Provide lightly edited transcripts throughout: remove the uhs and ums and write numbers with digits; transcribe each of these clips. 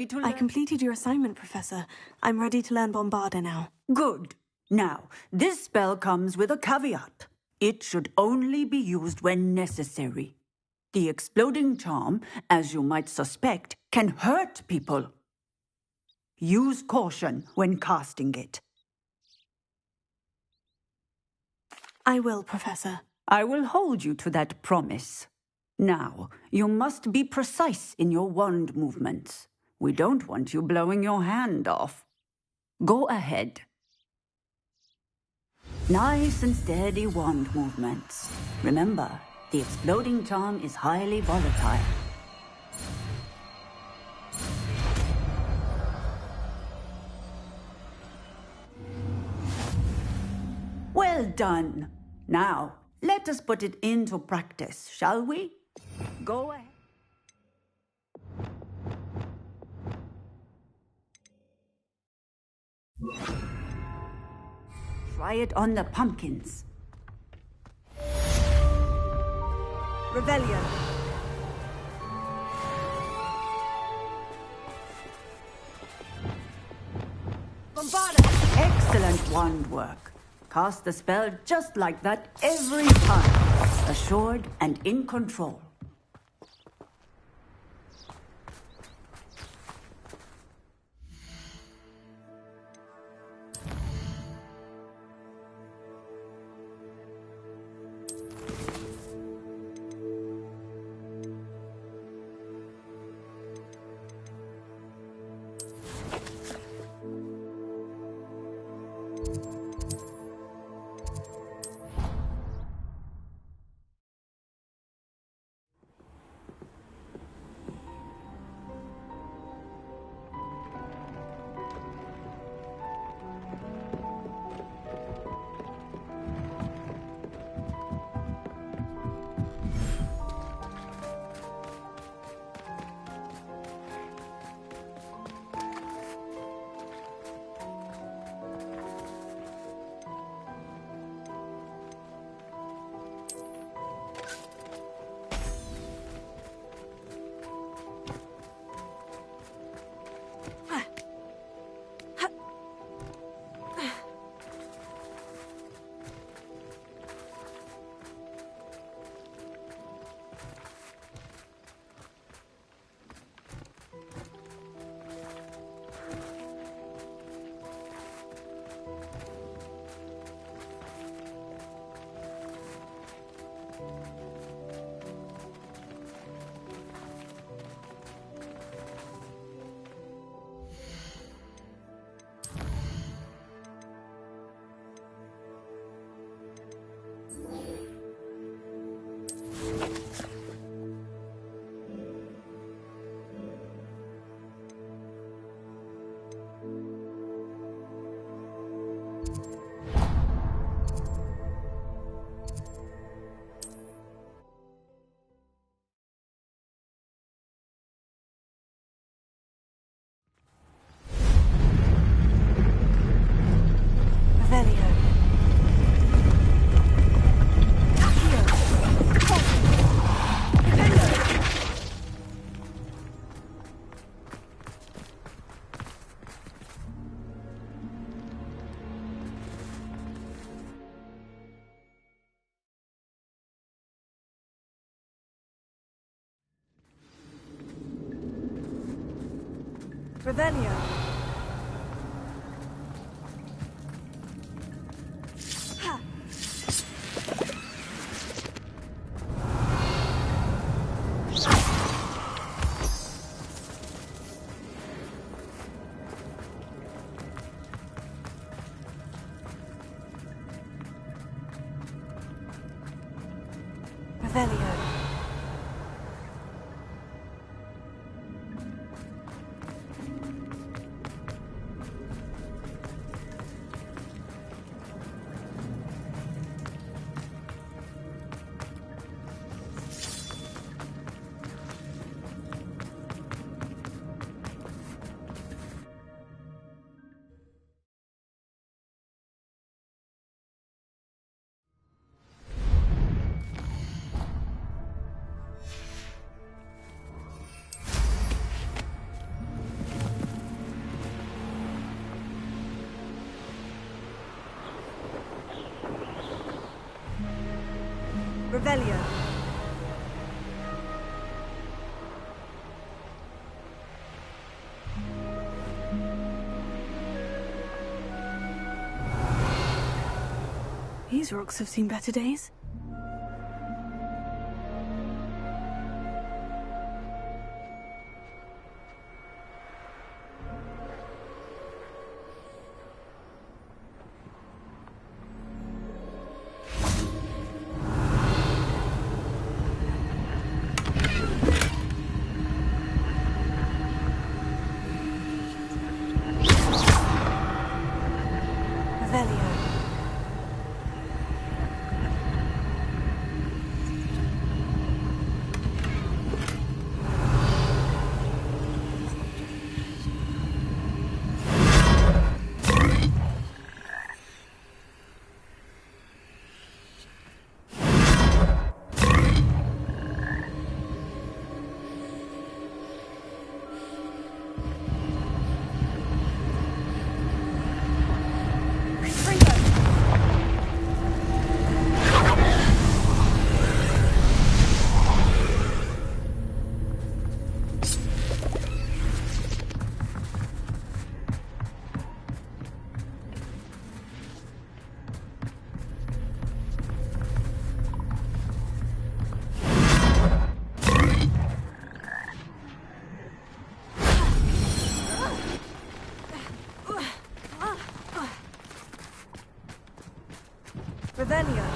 I completed your assignment, Professor. I'm ready to learn Bombarda now. Good. Now, this spell comes with a caveat. It should only be used when necessary. The exploding charm, as you might suspect, can hurt people. Use caution when casting it. I will, Professor. I will hold you to that promise. Now, you must be precise in your wand movements. We don't want you blowing your hand off. Go ahead. Nice and steady wand movements. Remember, the exploding charm is highly volatile. Well done. Now, let us put it into practice, shall we? Go ahead. Try it on the pumpkins. Revelio. Bombarda! Excellent wand work. Cast the spell just like that every time. Assured and in control. Revelio. Revelio. Revelio. These rocks have seen better days. Revelio.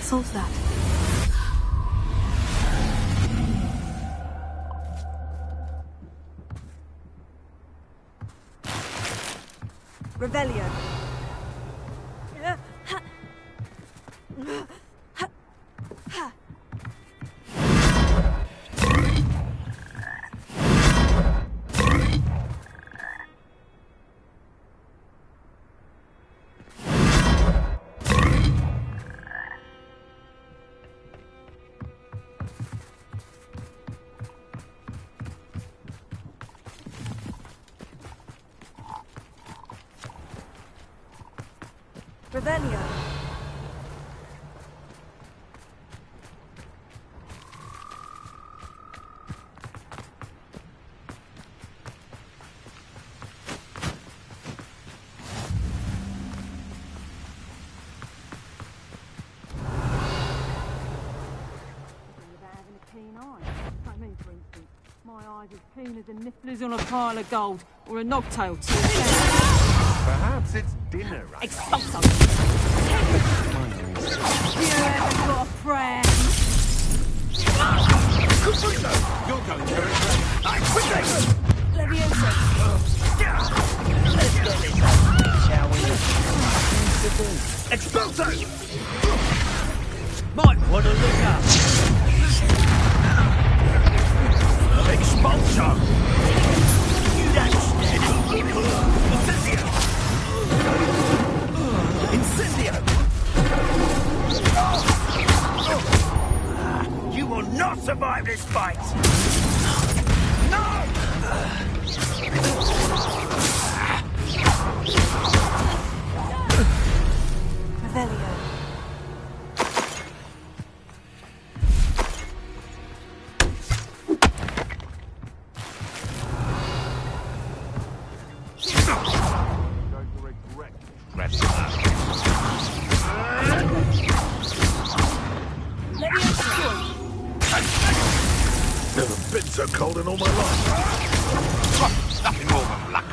Solves that. Revelio. Revelio. My eyes as keen as a niffler's on a pile of gold, or a knobtail too. Perhaps it's dinner right Expulso! You ever got a prayer? You're going very well. Quickly! Leviosa! Let's get this over, shall we? Expulso! Might want to look up. Expulso! You don't stand. Incendio! Incendio! You will not survive this fight! No! Revelio. Never been so cold in all my life. Nothing more than luck.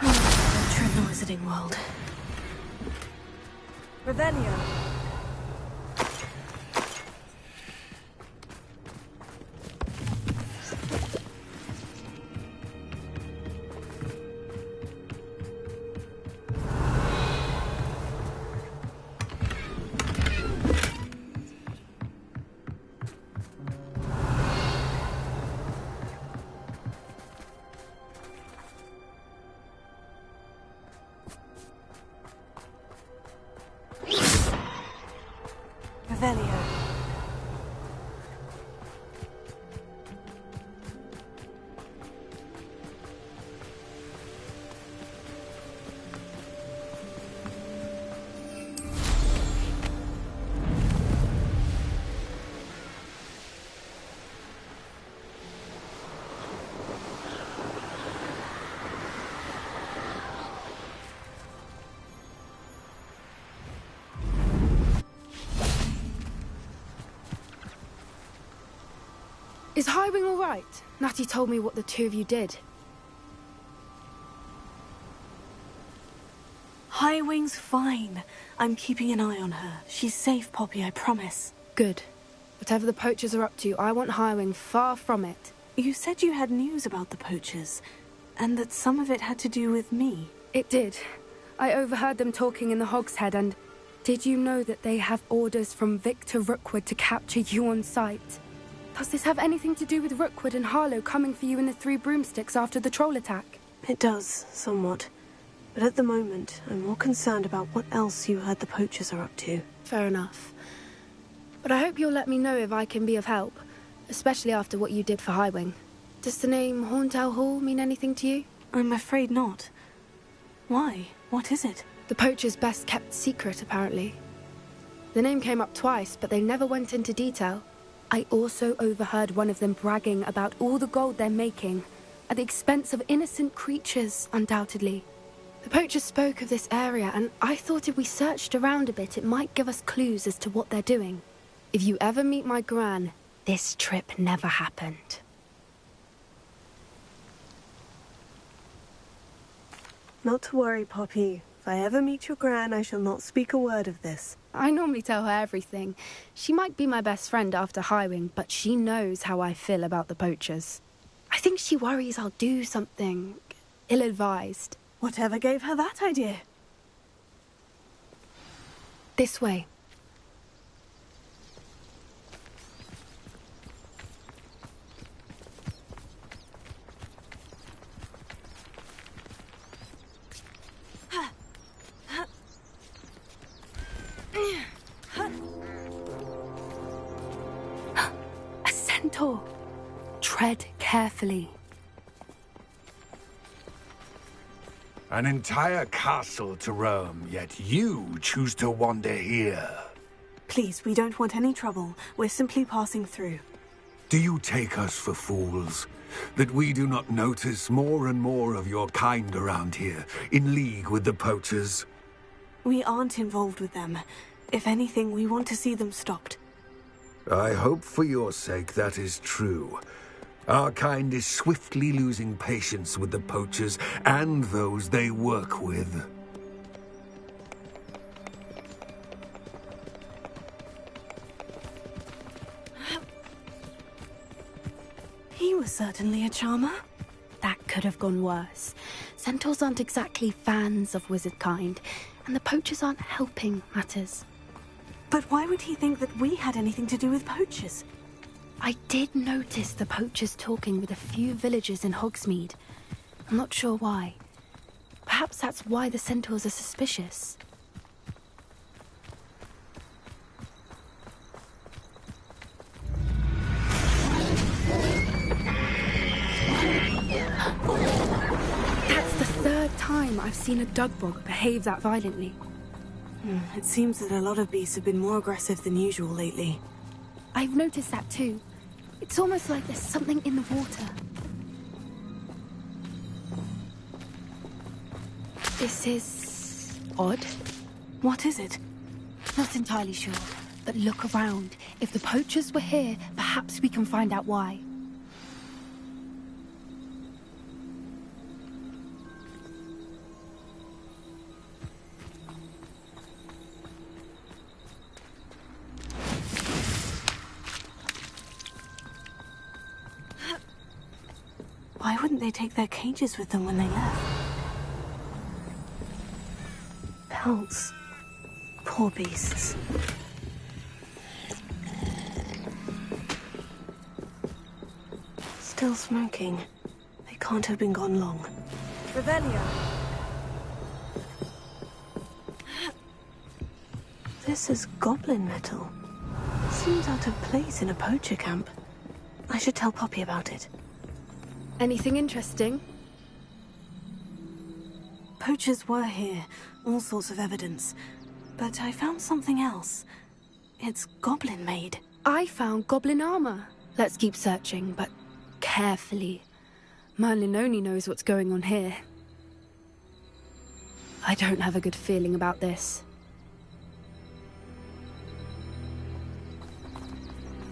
Venture in the Wizarding World. Revelio. Revelio. Is Highwing all right? Natty told me what the two of you did. Highwing's fine. I'm keeping an eye on her. She's safe, Poppy, I promise. Good. Whatever the poachers are up to, I want Highwing far from it. You said you had news about the poachers, and that some of it had to do with me. It did. I overheard them talking in the Hogshead, and did you know that they have orders from Victor Rookwood to capture you on sight? Does this have anything to do with Rookwood and Harlow coming for you in the Three Broomsticks after the troll attack? It does, somewhat. But at the moment, I'm more concerned about what else you heard the poachers are up to. Fair enough. But I hope you'll let me know if I can be of help, especially after what you did for Highwing. Does the name Horntail Hall mean anything to you? I'm afraid not. Why? What is it? The poachers' best kept secret, apparently. The name came up twice, but they never went into detail. I also overheard one of them bragging about all the gold they're making, at the expense of innocent creatures, undoubtedly. The poachers spoke of this area, and I thought if we searched around a bit, it might give us clues as to what they're doing. If you ever meet my gran, this trip never happened. Not to worry, Poppy. If I ever meet your gran, I shall not speak a word of this. I normally tell her everything. She might be my best friend after Highwing, but she knows how I feel about the poachers. I think she worries I'll do something ill-advised. Whatever gave her that idea? This way. A centaur. Tread carefully. An entire castle to roam, yet you choose to wander here. Please, we don't want any trouble. We're simply passing through. Do you take us for fools? That we do not notice more and more of your kind around here, in league with the poachers? We aren't involved with them. If anything, we want to see them stopped. I hope for your sake that is true. Our kind is swiftly losing patience with the poachers and those they work with. He was certainly a charmer. That could have gone worse. Centaurs aren't exactly fans of wizard kind, and the poachers aren't helping matters. But why would he think that we had anything to do with poachers? I did notice the poachers talking with a few villagers in Hogsmeade. I'm not sure why. Perhaps that's why the centaurs are suspicious. That's the third time I've seen a dugbog behave that violently. It seems that a lot of beasts have been more aggressive than usual lately. I've noticed that too. It's almost like there's something in the water. This is odd. What is it? Not entirely sure, but look around. If the poachers were here, perhaps we can find out why. Why wouldn't they take their cages with them when they left? Pelts. Poor beasts. Still smoking. They can't have been gone long. Revelio. This is goblin metal. seems out of place in a poacher camp. I should tell Poppy about it. Anything interesting? Poachers were here, all sorts of evidence. But I found something else. It's goblin-made. I found goblin armor. Let's keep searching, but carefully. Merlin only knows what's going on here. I don't have a good feeling about this.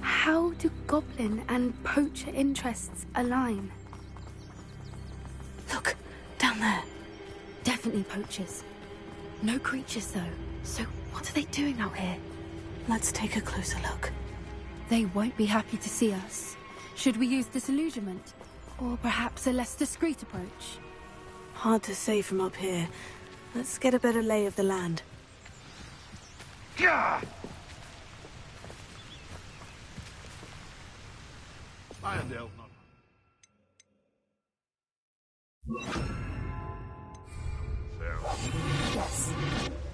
How do goblin and poacher interests align? Look, down there. Definitely poachers. No creatures, though. So what are they doing out here? Let's take a closer look. They won't be happy to see us. Should we use disillusionment? Or perhaps a less discreet approach? Hard to say from up here. Let's get a better lay of the land. Gah! Yes.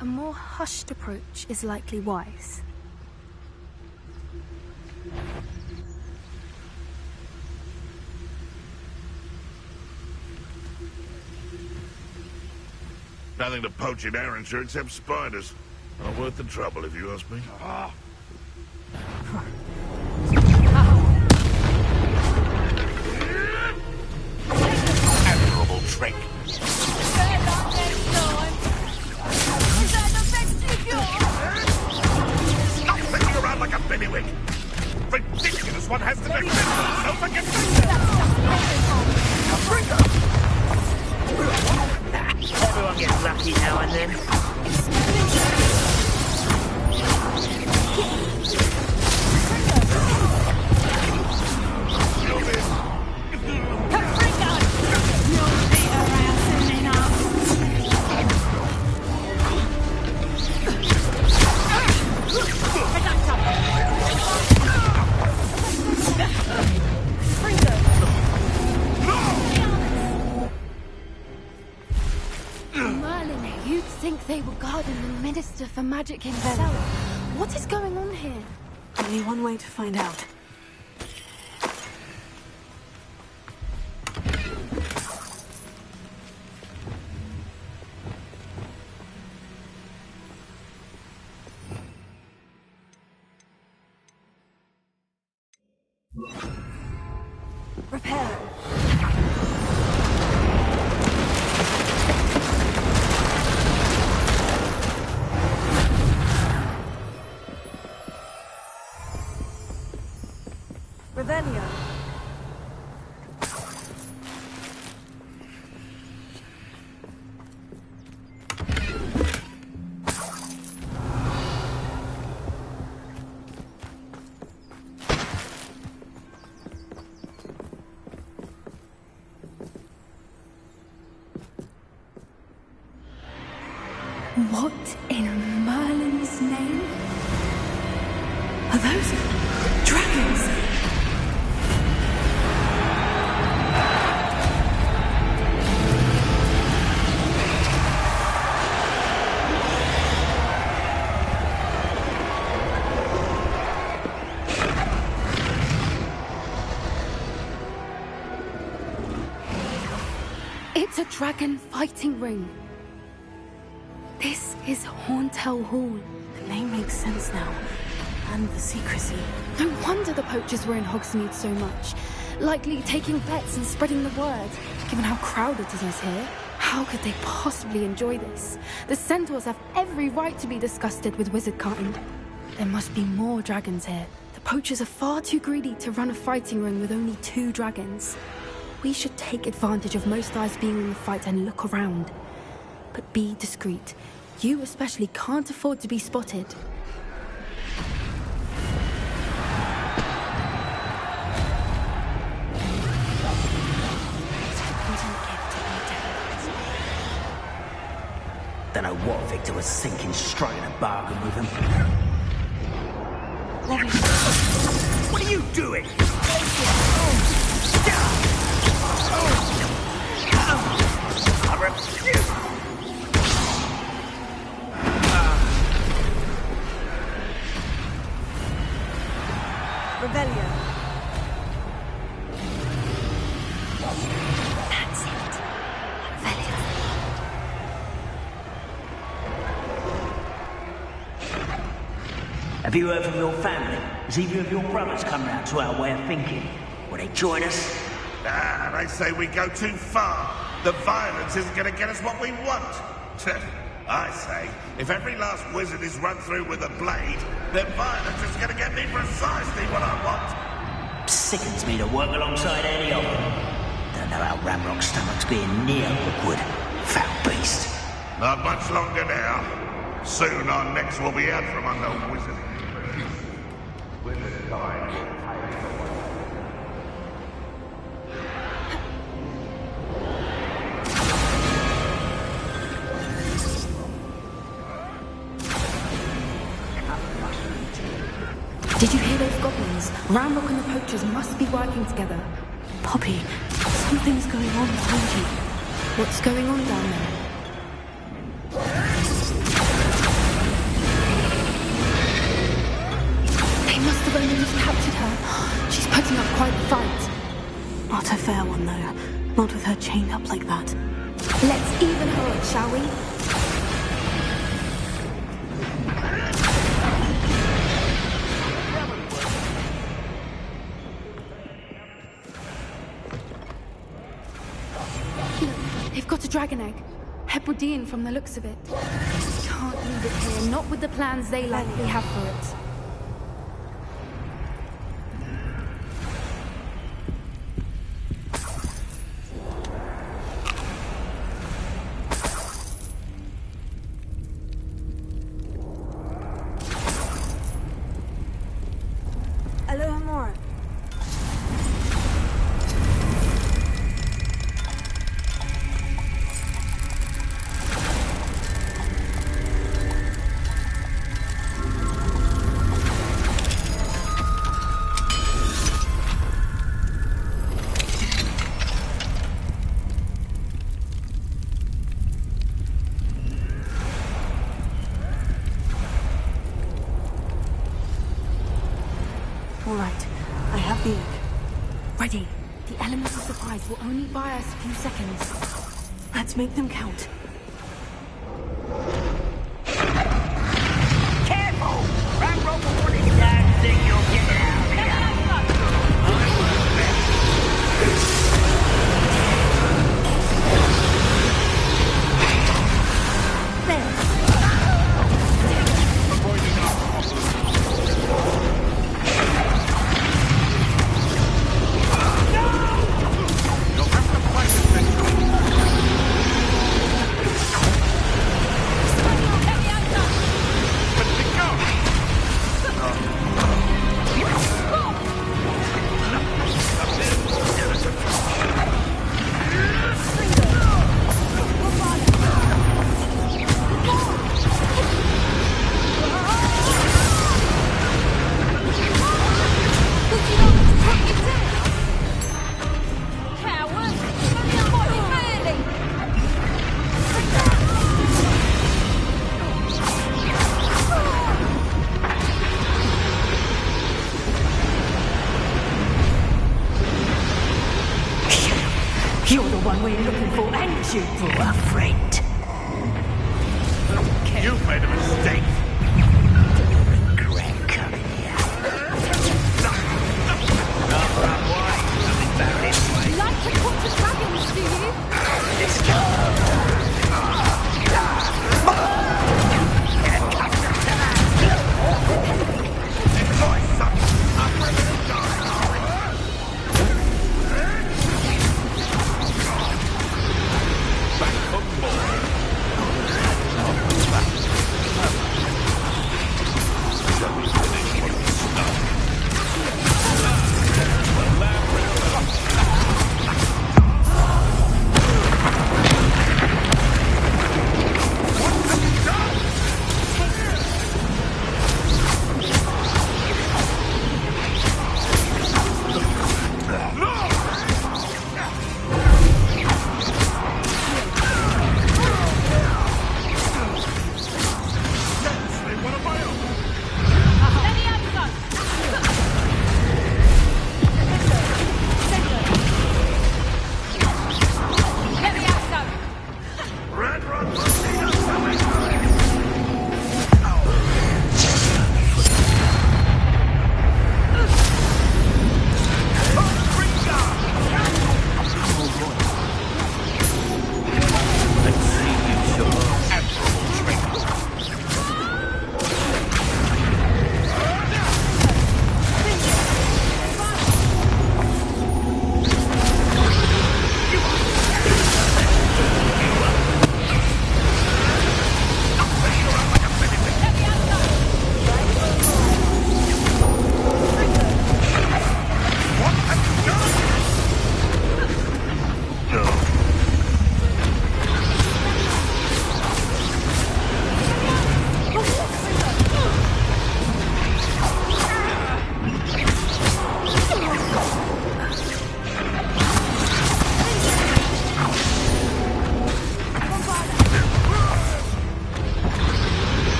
A more hushed approach is likely wise. Nothing to poach in Arrynshire except spiders. Not worth the trouble, if you ask me. Admirable trick. Stop thinking around like a bennywig! Ridiculous one has to defend himself against Everyone gets lucky now and then. Merlin, you'd think they were guarding the Minister for Magic himself. What is going on here? Only one way to find out. Repair. Revelio. What in Merlin's name? Are those dragons? It's a dragon fighting ring. This is Horntail Hall. The name makes sense now. And the secrecy. No wonder the poachers were in Hogsmeade so much. Likely taking bets and spreading the word. Given how crowded it is here, how could they possibly enjoy this? The centaurs have every right to be disgusted with wizardkind. There must be more dragons here. The poachers are far too greedy to run a fighting ring with only 2 dragons. We should take advantage of most eyes being in the fight and look around. But be discreet. You especially can't afford to be spotted. Don't know what Victor was thinking, striking a bargain with him. What are you doing? I refuse! Have you heard from your family? Has either of your brothers come round to our way of thinking? Will they join us? Ah, they say we go too far. The violence isn't going to get us what we want. I say, if every last wizard is run through with a blade, then violence is going to get me precisely what I want. Sickens me to work alongside any of them. Don't know how Ramrock's stomach's being near awkward. Foul beast. Not much longer now. Soon our necks will be out from under wizarding. Wizard time will take away. Did you hear those goblins? Ramrock and the poachers must be working together. Poppy, something's going on behind you. What's going on down there? They must have only just captured her. She's putting up quite a fight. Not a fair one, though. Not with her chained up like that. Let's even her up, shall we? They've got a dragon egg. Hebridean from the looks of it. Can't leave it here, not with the plans they likely have for it. Alohomora. All right, I have the egg. Ready. The elements of surprise will only buy us a few seconds. Let's make them count. Careful! Ramrock will want his dad think you'll get out of here. You're the one we're looking for, and you brought a friend. You've made a mistake. Regret coming here. You like to talk to dragons, do you? Let's go. Enjoy some. I'm ready to die. Back for more.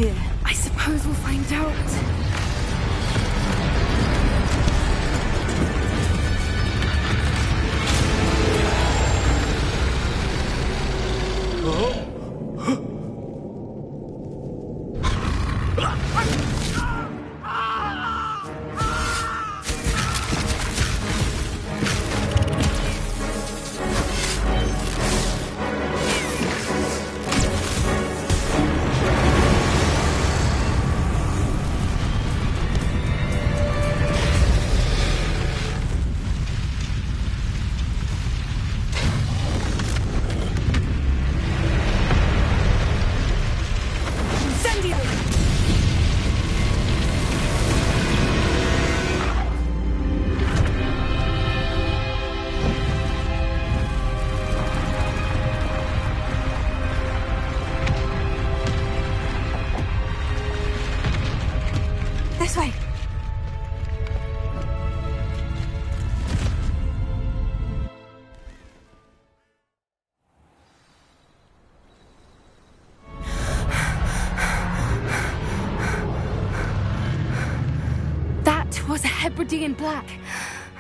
idea? I suppose we'll find out. This way. That was a Hebridean black.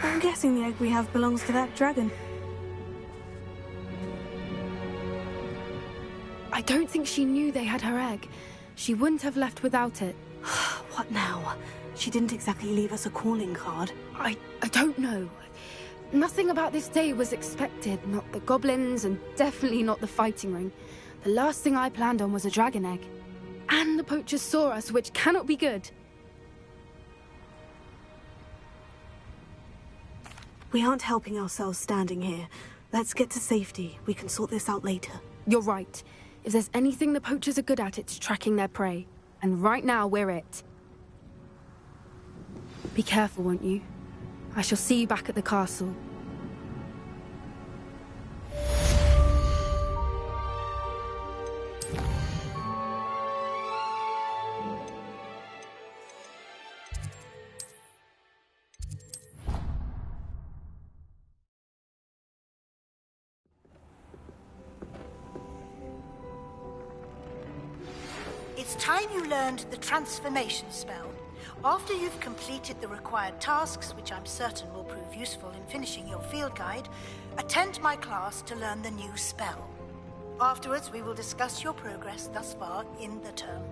I'm guessing the egg we have belongs to that dragon. I don't think she knew they had her egg. She wouldn't have left without it. What now? She didn't exactly leave us a calling card. I don't know. Nothing about this day was expected. Not the goblins, and definitely not the fighting ring. The last thing I planned on was a dragon egg. And the poachers saw us, which cannot be good. We aren't helping ourselves standing here. Let's get to safety. We can sort this out later. You're right. If there's anything the poachers are good at, it's tracking their prey. And right now, we're it. Be careful, won't you? I shall see you back at the castle. It's time you learned the transformation spell. After you've completed the required tasks, which I'm certain will prove useful in finishing your field guide, attend my class to learn the new spell. Afterwards, we will discuss your progress thus far in the term.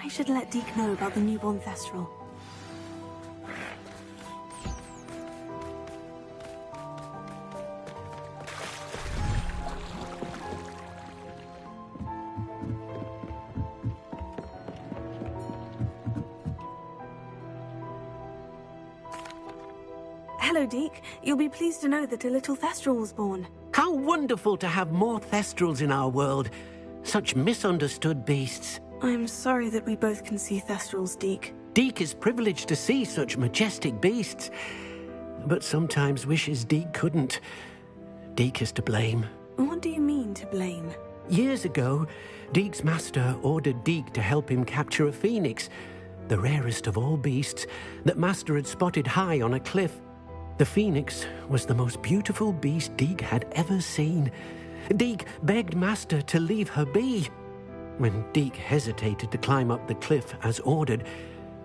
I should let Deke know about the newborn Thestral. Hello, Deke. You'll be pleased to know that a little Thestral was born. How wonderful to have more Thestrals in our world. Such misunderstood beasts. I'm sorry that we both can see Thestrals, Deke. Deke is privileged to see such majestic beasts, but sometimes wishes Deke couldn't. Deke is to blame. What do you mean, to blame? Years ago, Deke's master ordered Deke to help him capture a phoenix, the rarest of all beasts that master had spotted high on a cliff. The phoenix was the most beautiful beast Deke had ever seen. Deke begged master to leave her be. When Deke hesitated to climb up the cliff as ordered,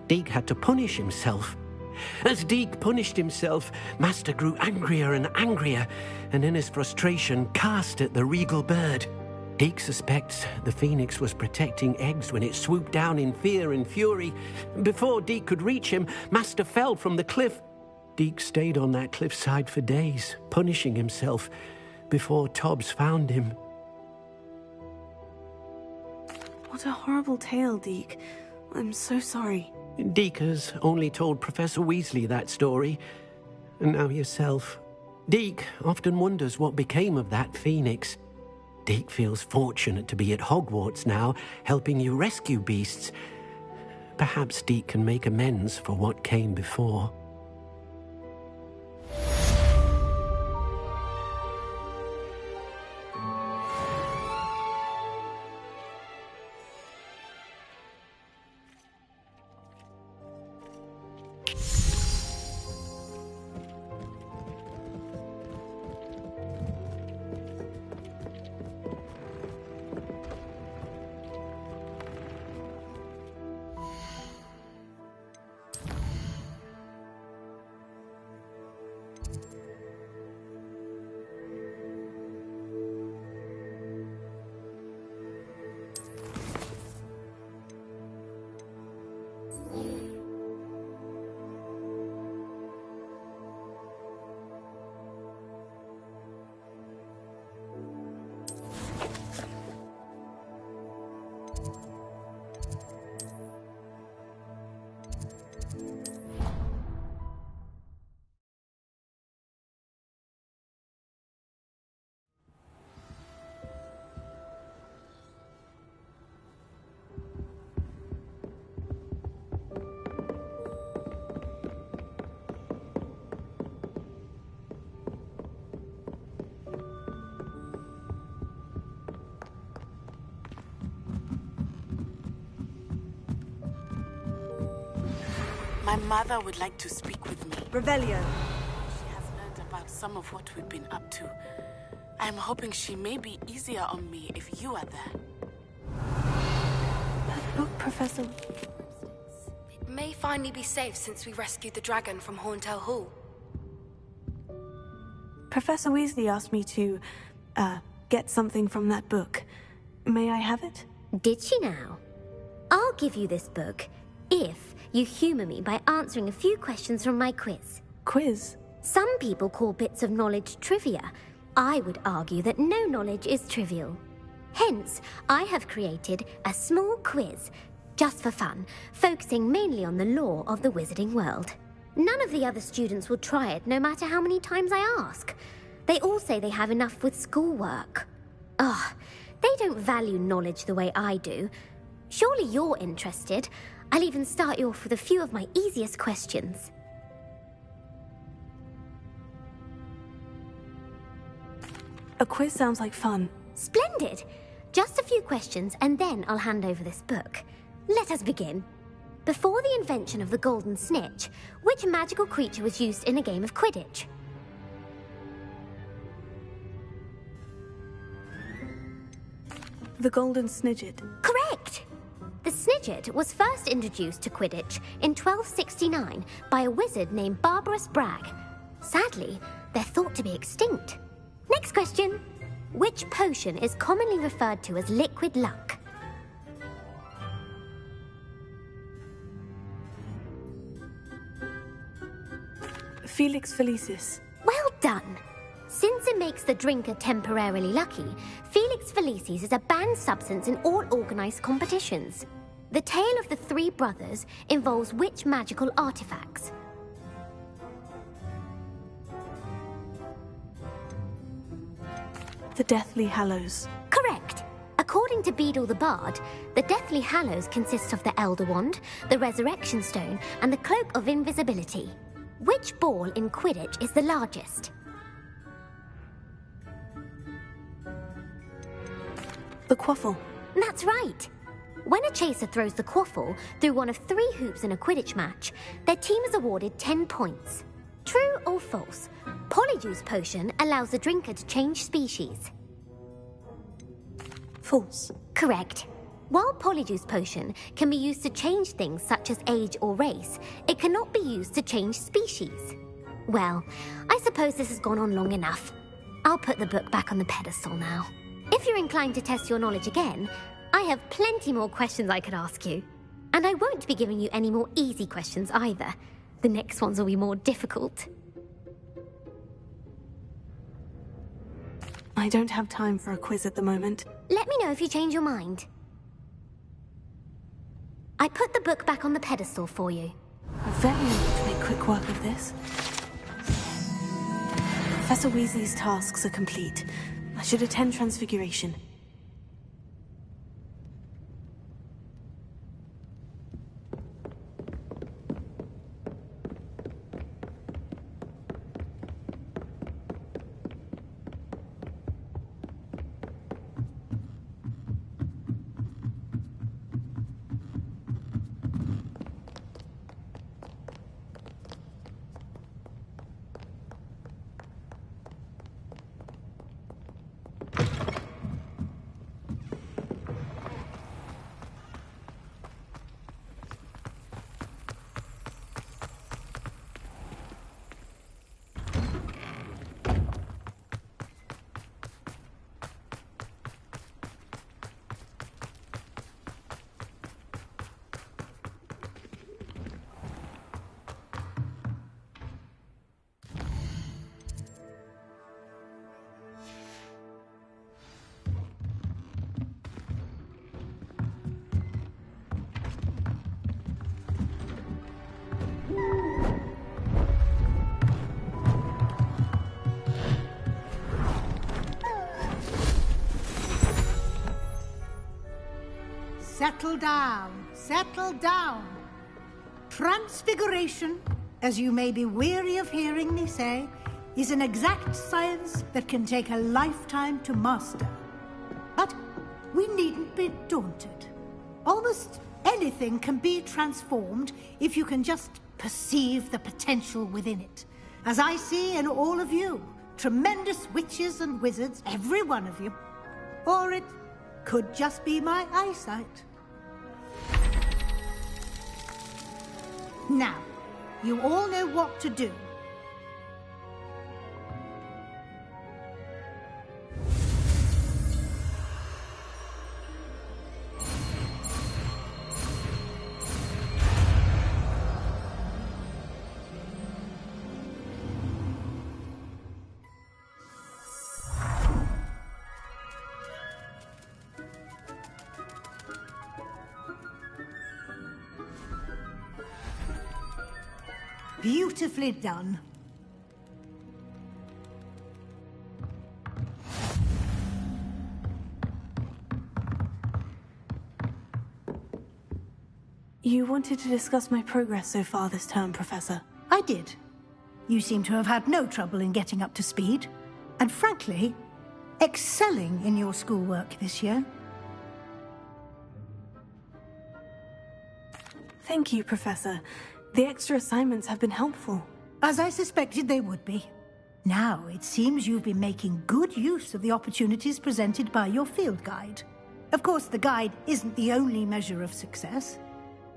Deke had to punish himself. As Deke punished himself, master grew angrier and angrier, and in his frustration cast at the regal bird. Deke suspects the phoenix was protecting eggs when it swooped down in fear and fury. Before Deke could reach him, master fell from the cliff. Deke stayed on that cliffside for days, punishing himself, before Tobbs found him. What a horrible tale, Deke. I'm so sorry. Deke has only told Professor Weasley that story, and now yourself. Deke often wonders what became of that phoenix. Deke feels fortunate to be at Hogwarts now, helping you rescue beasts. Perhaps Deke can make amends for what came before. My mother would like to speak with me. Revelio. She has learned about some of what we've been up to. I'm hoping she may be easier on me if you are there. That book, Professor. It may finally be safe since we rescued the dragon from Horntail Hall. Professor Weasley asked me to, get something from that book. May I have it? Did she now? I'll give you this book if you humour me by answering a few questions from my quiz. Quiz? Some people call bits of knowledge trivia. I would argue that no knowledge is trivial. Hence, I have created a small quiz, just for fun, focusing mainly on the lore of the wizarding world. None of the other students will try it, no matter how many times I ask. They all say they have enough with schoolwork. Ugh, they don't value knowledge the way I do. Surely you're interested. I'll even start you off with a few of my easiest questions. A quiz sounds like fun. Splendid! Just a few questions and then I'll hand over this book. Let us begin. Before the invention of the golden snitch, which magical creature was used in a game of Quidditch? The golden snidget. Correct! The snidget was first introduced to Quidditch in 1269 by a wizard named Barbarous Bragg. Sadly, they're thought to be extinct. Next question. Which potion is commonly referred to as liquid luck? Felix Felicis. Well done. Since it makes the drinker temporarily lucky, Felix Felicis is a banned substance in all organized competitions. The tale of the three brothers involves which magical artifacts? The Deathly Hallows. Correct. According to Beadle the Bard, the Deathly Hallows consists of the Elder Wand, the Resurrection Stone, and the Cloak of Invisibility. Which ball in Quidditch is the largest? The Quaffle. That's right. When a chaser throws the Quaffle through one of 3 hoops in a Quidditch match, their team is awarded 10 points. True or false? Polyjuice Potion allows the drinker to change species. False. Correct. While Polyjuice Potion can be used to change things such as age or race, it cannot be used to change species. Well, I suppose this has gone on long enough. I'll put the book back on the pedestal now. If you're inclined to test your knowledge again, I have plenty more questions I could ask you. And I won't be giving you any more easy questions either. The next ones will be more difficult. I don't have time for a quiz at the moment. Let me know if you change your mind. I put the book back on the pedestal for you. I very need to make quick work of this. Professor Weasley's tasks are complete. I should attend Transfiguration. Settle down, settle down. Transfiguration, as you may be weary of hearing me say, is an exact science that can take a lifetime to master. But we needn't be daunted. Almost anything can be transformed if you can just perceive the potential within it. As I see in all of you, tremendous witches and wizards, every one of you. Or it could just be my eyesight. Now, you all know what to do. Beautifully done. You wanted to discuss my progress so far this term, Professor. I did. You seem to have had no trouble in getting up to speed. And frankly, excelling in your schoolwork this year. Thank you, Professor. The extra assignments have been helpful. As I suspected they would be. Now, it seems you've been making good use of the opportunities presented by your field guide. Of course, the guide isn't the only measure of success.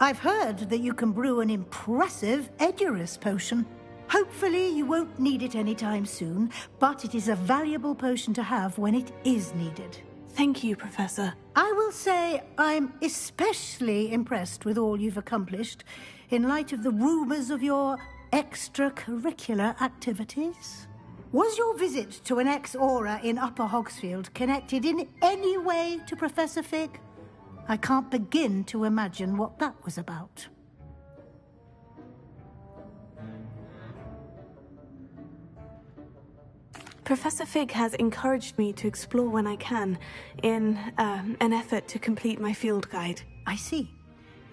I've heard that you can brew an impressive Edurus potion. Hopefully, you won't need it anytime soon, but it is a valuable potion to have when it is needed. Thank you, Professor. I will say I'm especially impressed with all you've accomplished in light of the rumors of your extracurricular activities? Was your visit to an ex-aura in Upper Hogsfield connected in any way to Professor Fig? I can't begin to imagine what that was about. Professor Fig has encouraged me to explore when I can, in an effort to complete my field guide. I see.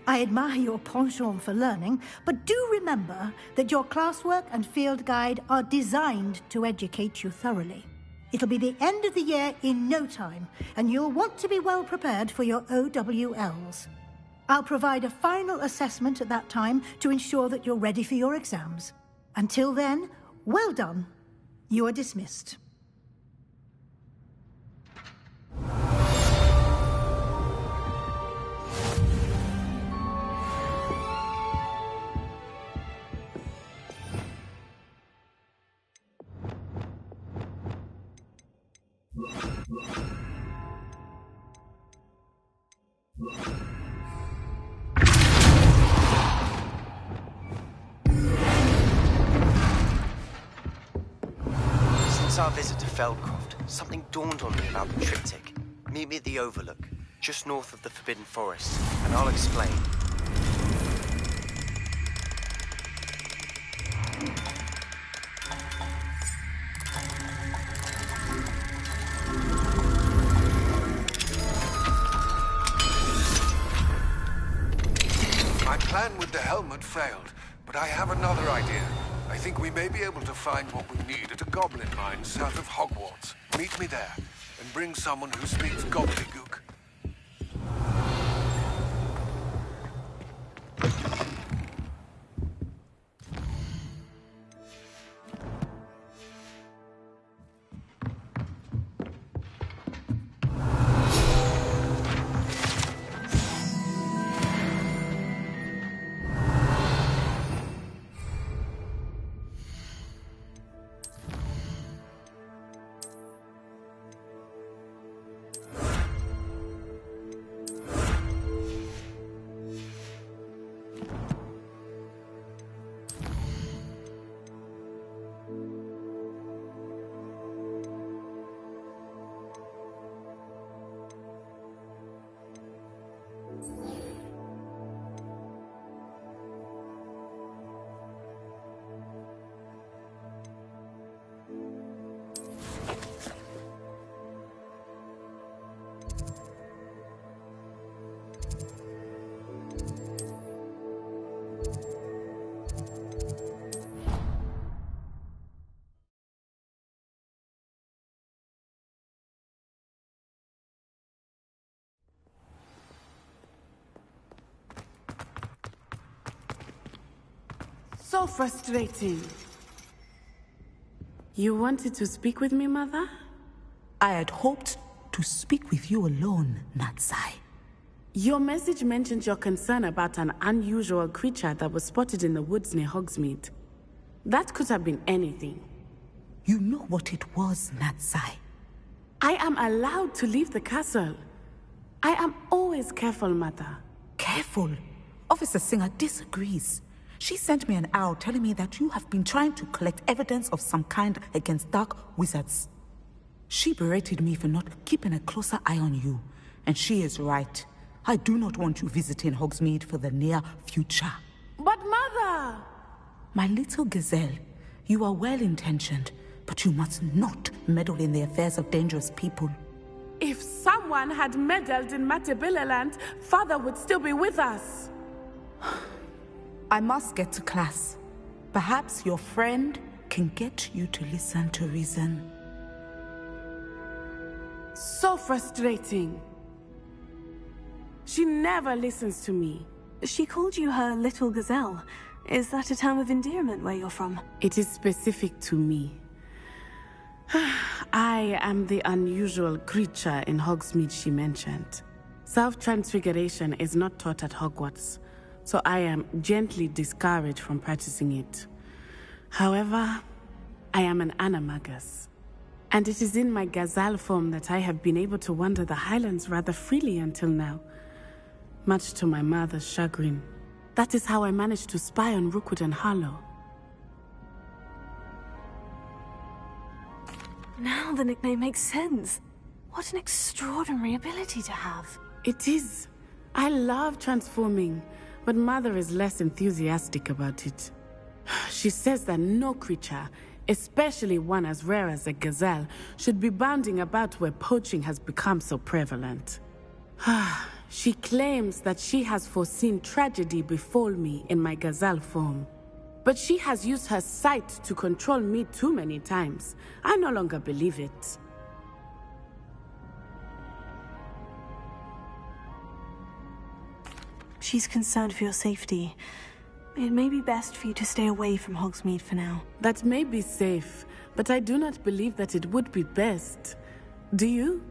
I admire your penchant for learning, but do remember that your classwork and field guide are designed to educate you thoroughly. It'll be the end of the year in no time, and you'll want to be well prepared for your OWLs. I'll provide a final assessment at that time to ensure that you're ready for your exams. Until then, well done. You are dismissed. Since our visit to Feldcroft, something dawned on me about the triptych. Meet me at the Overlook, just north of the Forbidden Forest, and I'll explain. My plan with the helmet failed, but I have another idea. I think we may be able to find what we need at a goblin mine south of Hogwarts. Meet me there, and bring someone who speaks gobbledygook. So frustrating. You wanted to speak with me, Mother? I had hoped to speak with you alone, Natsai. Your message mentioned your concern about an unusual creature that was spotted in the woods near Hogsmeade. That could have been anything. You know what it was, Natsai. I am allowed to leave the castle. I am always careful, Mother. Careful? Officer Singer disagrees. She sent me an owl telling me that you have been trying to collect evidence of some kind against dark wizards. She berated me for not keeping a closer eye on you, and she is right. I do not want you visiting Hogsmeade for the near future. But Mother! My little gazelle, you are well-intentioned, but you must not meddle in the affairs of dangerous people. If someone had meddled in Matabeleland, Father would still be with us. I must get to class. Perhaps your friend can get you to listen to reason. So frustrating. She never listens to me. She called you her little gazelle. Is that a term of endearment where you're from? It is specific to me. I am the unusual creature in Hogsmeade she mentioned. Self-transfiguration is not taught at Hogwarts, so I am gently discouraged from practicing it. However, I am an animagus, and it is in my gazelle form that I have been able to wander the Highlands rather freely until now, much to my mother's chagrin. That is how I managed to spy on Rookwood and Harlow. Now the nickname makes sense. What an extraordinary ability to have. It is. I love transforming, but Mother is less enthusiastic about it. She says that no creature, especially one as rare as a gazelle, should be bounding about where poaching has become so prevalent. She claims that she has foreseen tragedy befall me in my gazelle form. But she has used her sight to control me too many times. I no longer believe it. She's concerned for your safety. It may be best for you to stay away from Hogsmeade for now. That may be safe, but I do not believe that it would be best. Do you?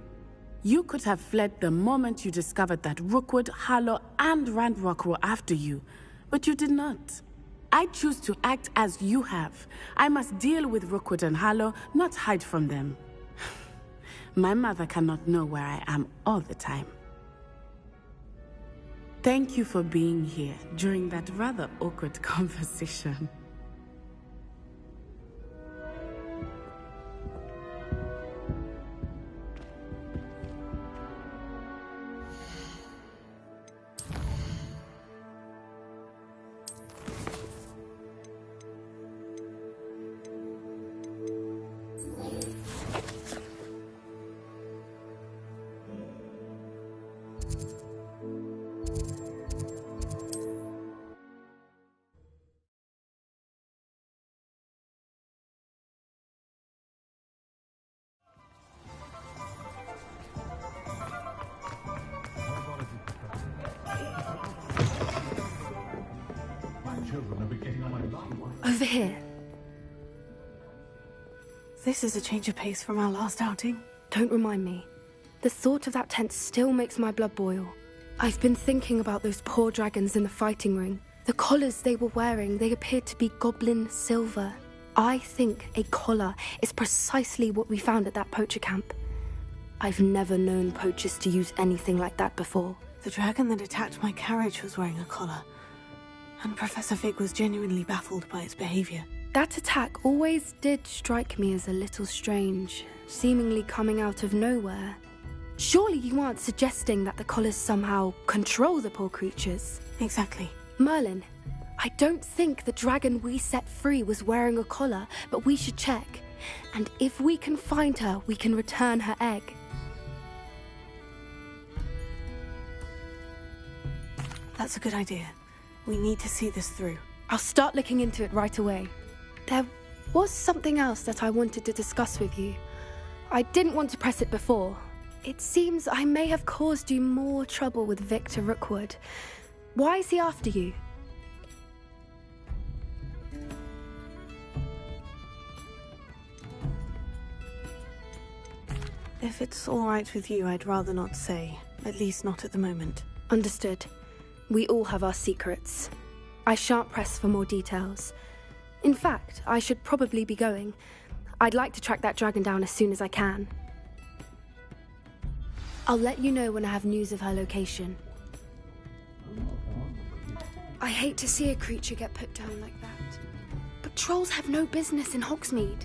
You could have fled the moment you discovered that Rookwood, Harlow, and Ranrock were after you, but you did not. I choose to act as you have. I must deal with Rookwood and Harlow, not hide from them. My mother cannot know where I am all the time. Thank you for being here during that rather awkward conversation. Over here. This is a change of pace from our last outing. Don't remind me. The thought of that tent still makes my blood boil. I've been thinking about those poor dragons in the fighting ring. The collars they were wearing, they appeared to be goblin silver. I think a collar is precisely what we found at that poacher camp. I've never known poachers to use anything like that before. The dragon that attacked my carriage was wearing a collar, and Professor Fig was genuinely baffled by its behavior. That attack always did strike me as a little strange, seemingly coming out of nowhere. Surely you aren't suggesting that the collars somehow control the poor creatures? Exactly. Merlin, I don't think the dragon we set free was wearing a collar, but we should check. And if we can find her, we can return her egg. That's a good idea. We need to see this through. I'll start looking into it right away. There was something else that I wanted to discuss with you. I didn't want to press it before. It seems I may have caused you more trouble with Victor Rookwood. Why is he after you? If it's all right with you, I'd rather not say. At least not at the moment. Understood. We all have our secrets. I shan't press for more details. In fact, I should probably be going. I'd like to track that dragon down as soon as I can. I'll let you know when I have news of her location. I hate to see a creature get put down like that. But trolls have no business in Hogsmeade.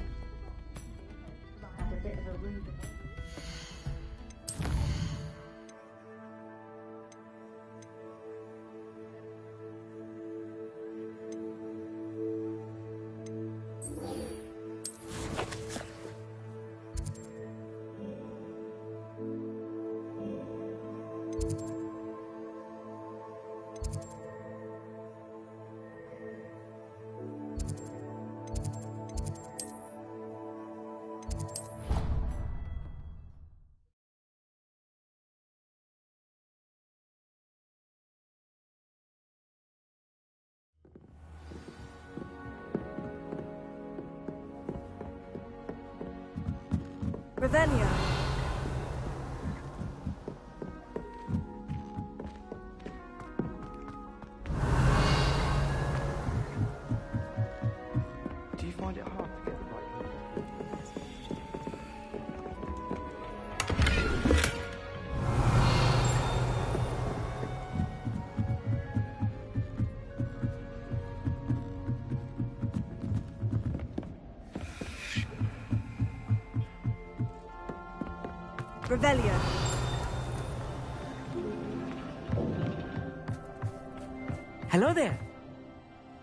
Ravenia. Do you find it hard to get the right Revelio. Hello there.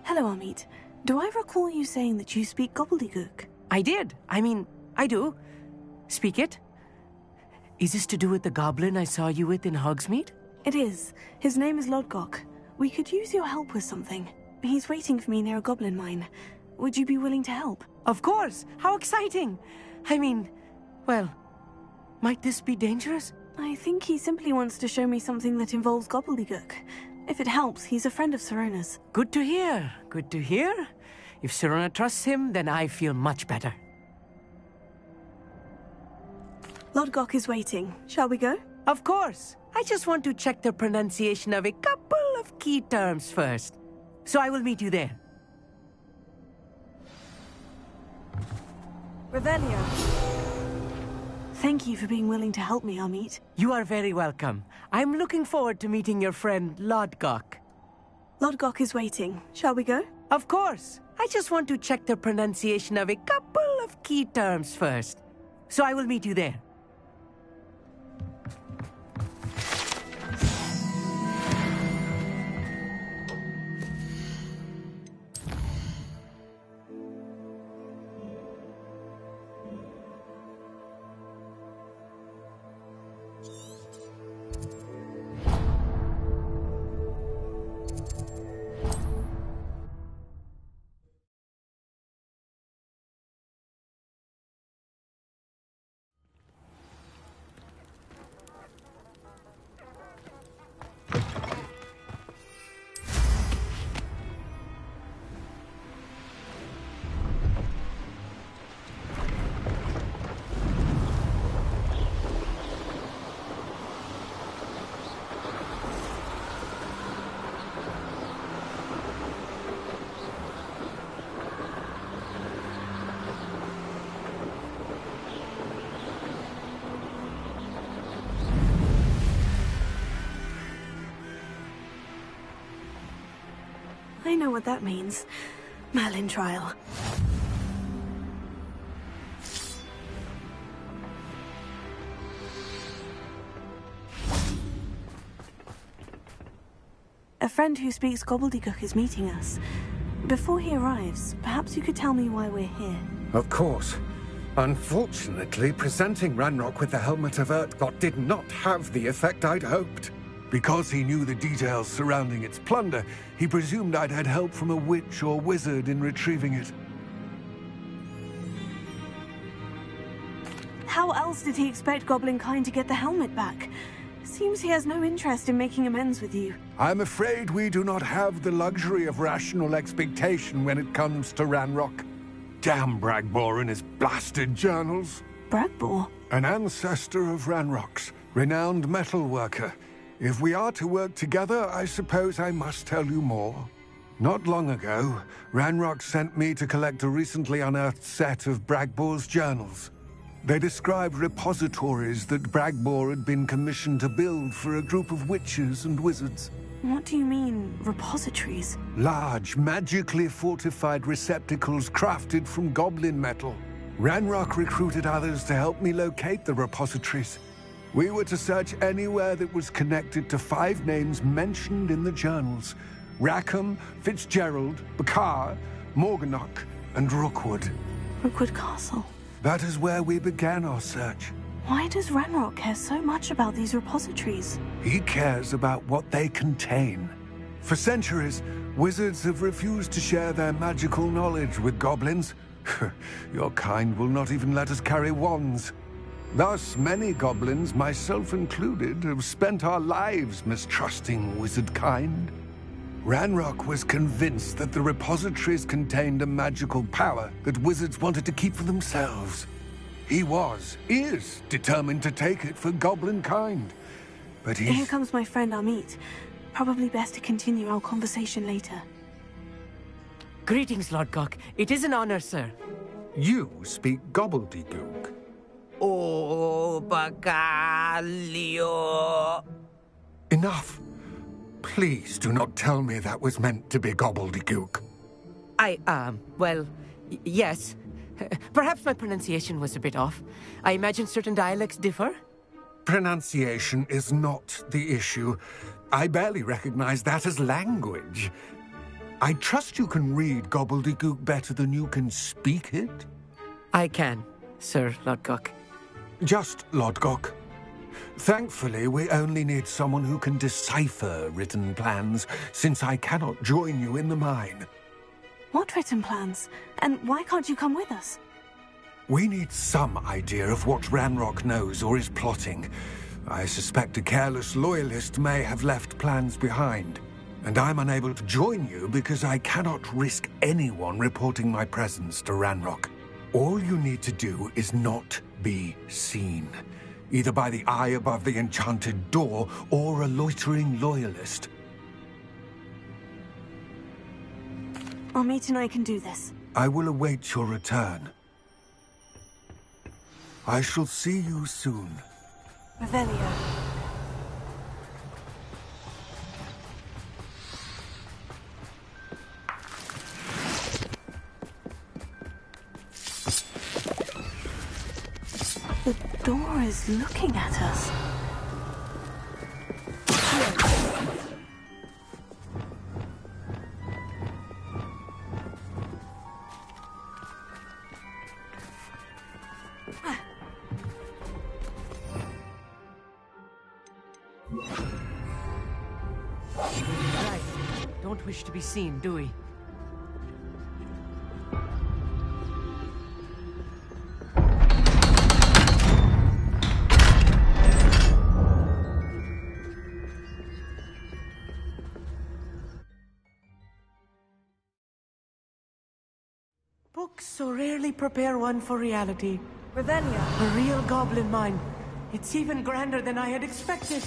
Hello, Amit. Do I recall you saying that you speak gobbledygook? I did. I do. Speak it. Is this to do with the goblin I saw you with in Hogsmeade? It is. His name is Lodgok. We could use your help with something. He's waiting for me near a goblin mine. Would you be willing to help? Of course! How exciting! Well, might this be dangerous? I think he simply wants to show me something that involves gobbledygook. If it helps, he's a friend of Sirona's. Good to hear. Good to hear. If Sirona trusts him, then I feel much better. Lodgok is waiting. Shall we go? Of course. I just want to check the pronunciation of a couple of key terms first. So I will meet you there. Revelio. Thank you for being willing to help me, Amit. You are very welcome. I'm looking forward to meeting your friend, Lodgok. Lodgok is waiting. Shall we go? Of course. I just want to check the pronunciation of a couple of key terms first. So I will meet you there. I know what that means. Merlin trial. A friend who speaks gobbledygook is meeting us. Before he arrives, perhaps you could tell me why we're here. Of course. Unfortunately, presenting Ranrock with the Helmet of Urtkot did not have the effect I'd hoped. Because he knew the details surrounding its plunder, he presumed I'd had help from a witch or wizard in retrieving it. How else did he expect Goblinkind to get the helmet back? Seems he has no interest in making amends with you. I'm afraid we do not have the luxury of rational expectation when it comes to Ranrock. Damn Bragbor and his blasted journals. Bragbor? An ancestor of Ranrock's, renowned metal worker. If we are to work together, I suppose I must tell you more. Not long ago, Ranrock sent me to collect a recently unearthed set of Bragbor's journals. They described repositories that Bragbor had been commissioned to build for a group of witches and wizards. What do you mean, repositories? Large, magically fortified receptacles crafted from goblin metal. Ranrock recruited others to help me locate the repositories. We were to search anywhere that was connected to 5 names mentioned in the journals. Rackham, Fitzgerald, Bakar, Morganach, and Rookwood. Rookwood Castle. That is where we began our search. Why does Ranrock care so much about these repositories? He cares about what they contain. For centuries, wizards have refused to share their magical knowledge with goblins. Your kind will not even let us carry wands. Thus, many goblins, myself included, have spent our lives mistrusting wizard kind. Ranrock was convinced that the repositories contained a magical power that wizards wanted to keep for themselves. He is determined to take it for goblin kind. But Here comes my friend Amit. Probably best to continue our conversation later. Greetings, Lodgok. It is an honor, sir. You speak gobbledygook. Oh, Bacalio. Enough. Please do not tell me that was meant to be gobbledygook. Yes. Perhaps my pronunciation was a bit off. I imagine certain dialects differ. Pronunciation is not the issue. I barely recognize that as language. I trust you can read gobbledygook better than you can speak it? I can, Sir Lodgok. Just Lodgok. Thankfully, we only need someone who can decipher written plans, since I cannot join you in the mine. What written plans? And why can't you come with us? We need some idea of what Ranrock knows or is plotting. I suspect a careless loyalist may have left plans behind. And I'm unable to join you because I cannot risk anyone reporting my presence to Ranrock. All you need to do is not be seen, either by the eye above the enchanted door or a loitering loyalist. Amit and I can do this. I will await your return. I shall see you soon. Revelio. The door is looking at us. Right. Don't wish to be seen, do we? Books so rarely prepare one for reality. Ravenia. A real goblin mine. It's even grander than I had expected.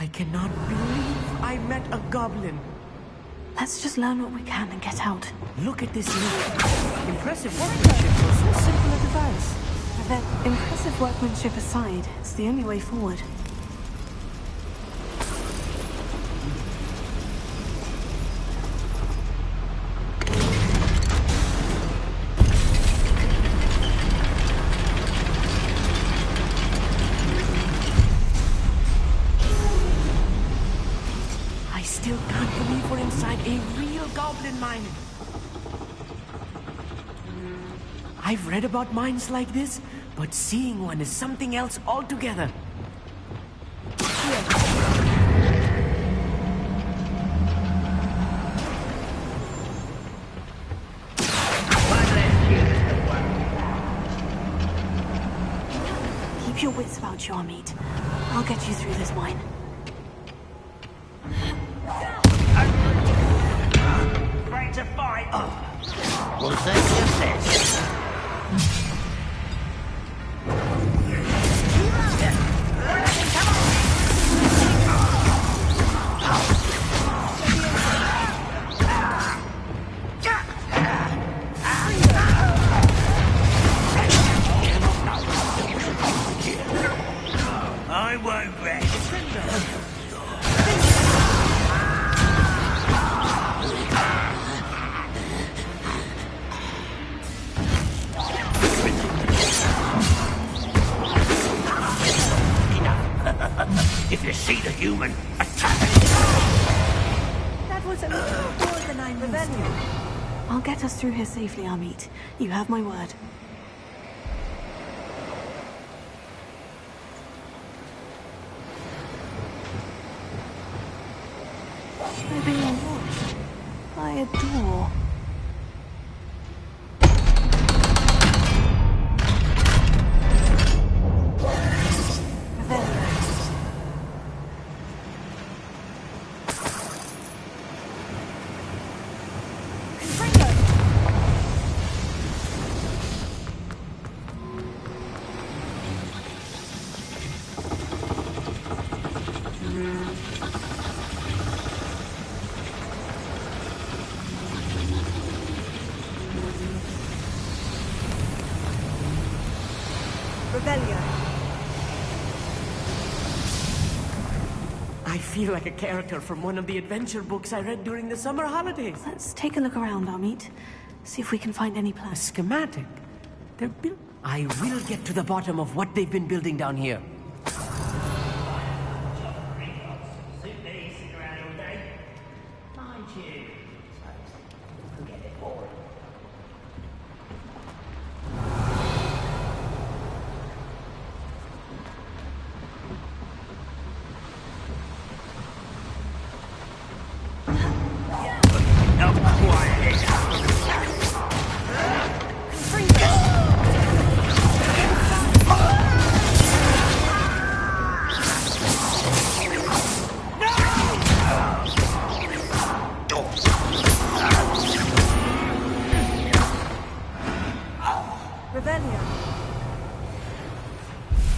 I cannot believe I met a goblin. Let's just learn what we can and get out. Look at this loot. Impressive workmanship for so simple a device. That impressive workmanship aside, it's the only way forward. I still can't believe we're inside a real goblin mine. I've read about mines like this, but seeing one is something else altogether. Keep your wits about you, Amit. I'll get you through this mine. Ready to fight? We'll see just this. I won't rest. If you see the human, attack it. That was a little more than I knew. I'll get us through here safely, Amit. You have my word. We're being watched by a door. I feel like a character from one of the adventure books I read during the summer holidays. Let's take a look around, Amit. See if we can find any A plans. schematic? They're built... I will get to the bottom of what they've been building down here.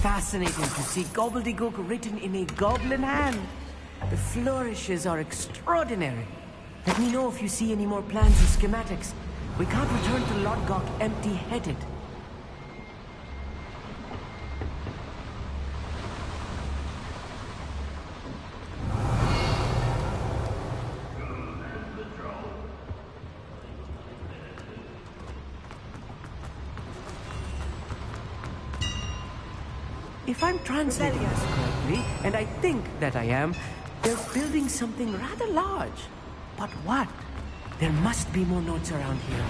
Fascinating to see gobbledygook written in a goblin hand. The flourishes are extraordinary. Let me know if you see any more plans or schematics. We can't return to Lodgok empty-headed. If I'm translating this correctly, and I think that I am, they're building something rather large. But what? There must be more notes around here.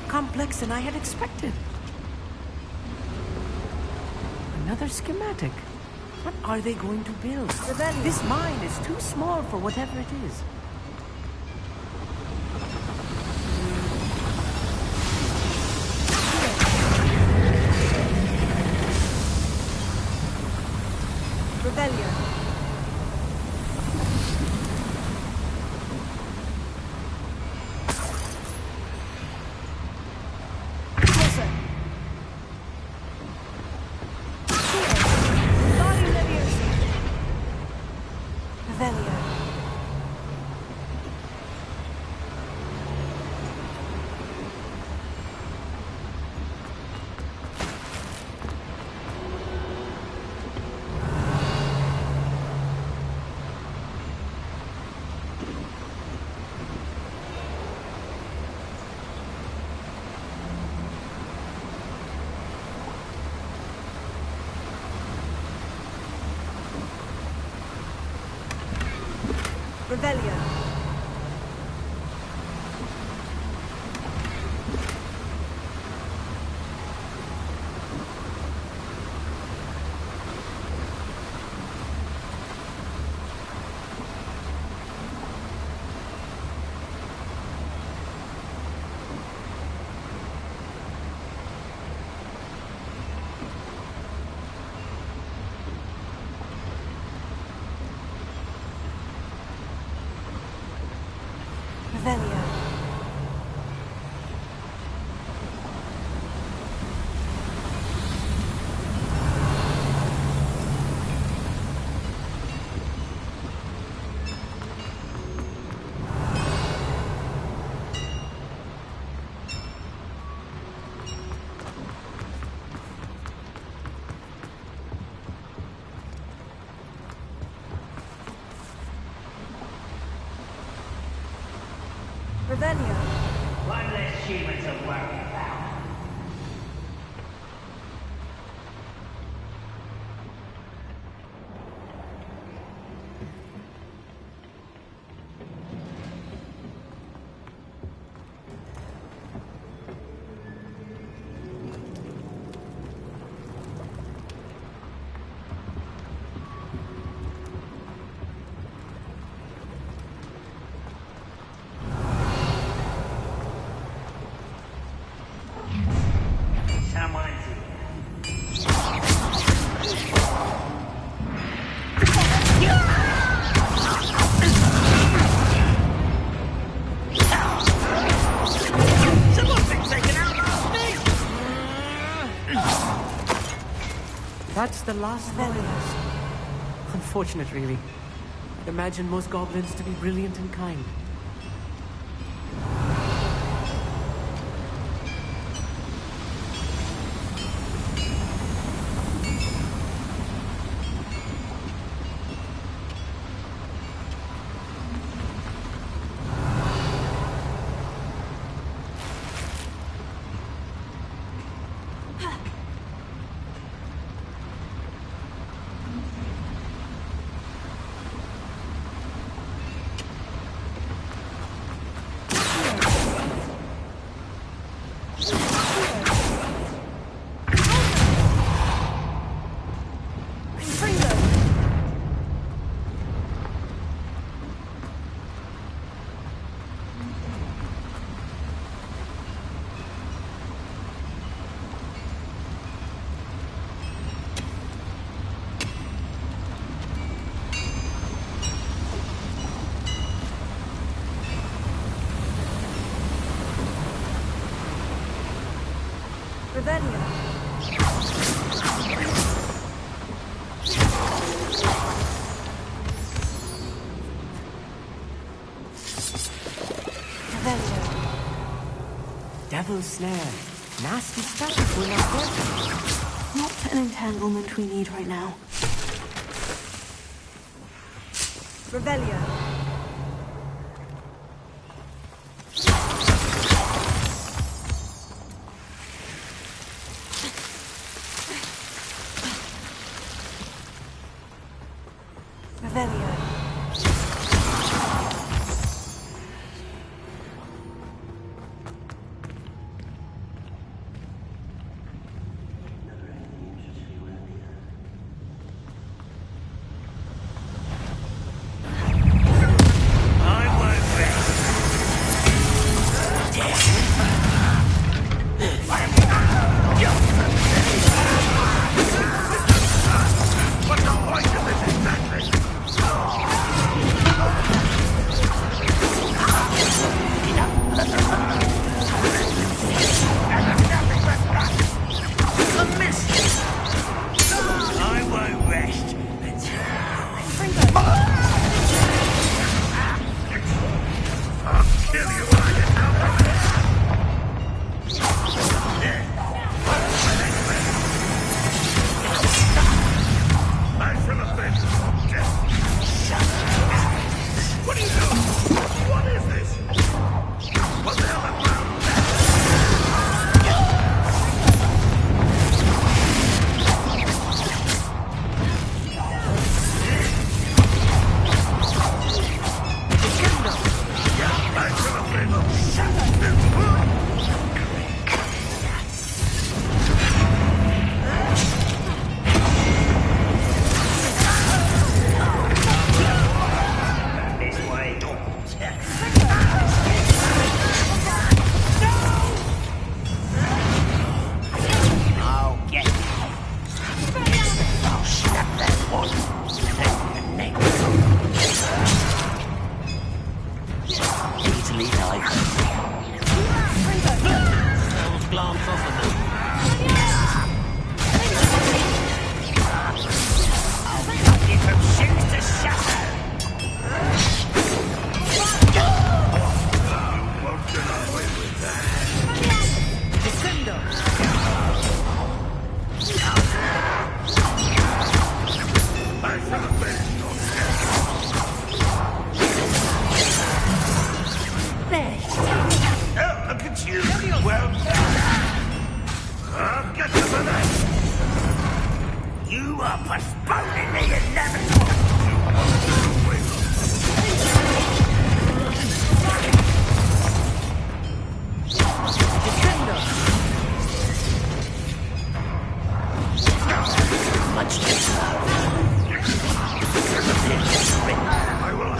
Complex than I had expected. Another schematic. What are they going to build? This mine is too small for whatever it is. Revelio. Revelio. Revelio. One less human to worry about. Someone's here. Someone's been taken out last week! That's the last voyage. Unfortunate, really. I'd imagine most goblins to be brilliant and kind. Revelio. Devil's snare. Nasty stuff if we're not careful. Not an entanglement we need right now. Revelio. Revelio. You are postponing the inevitable! Much too loud. I will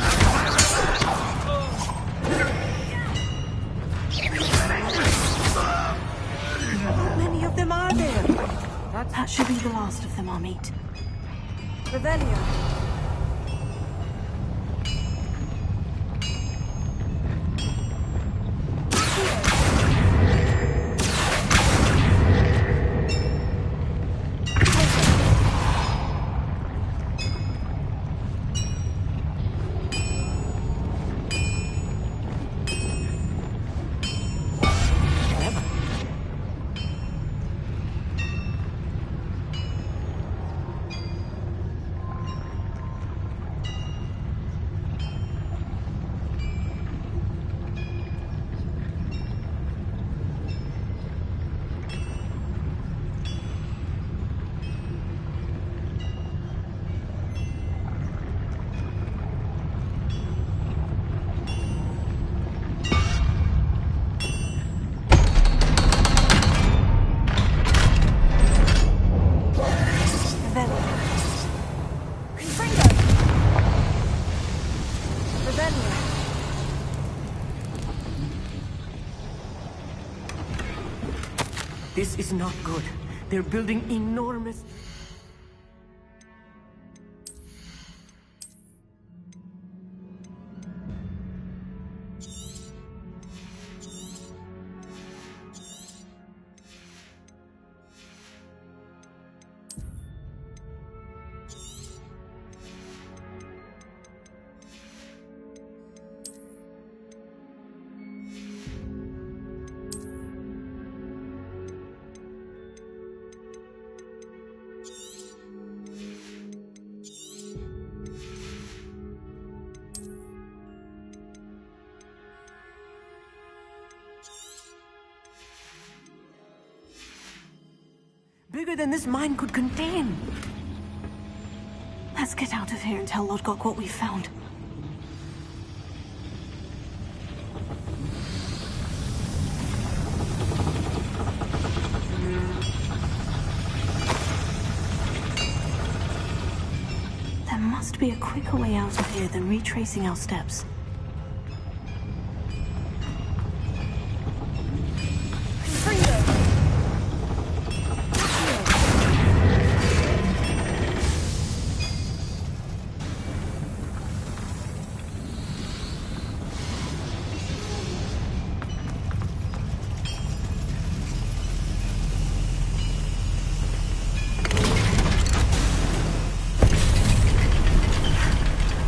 How many of them are there? That should be the last of them, Amit. Revelio. This is not good. They're building enormous... Bigger than this mine could contain. Let's get out of here and tell Lodgok what we found. There must be a quicker way out of here than retracing our steps.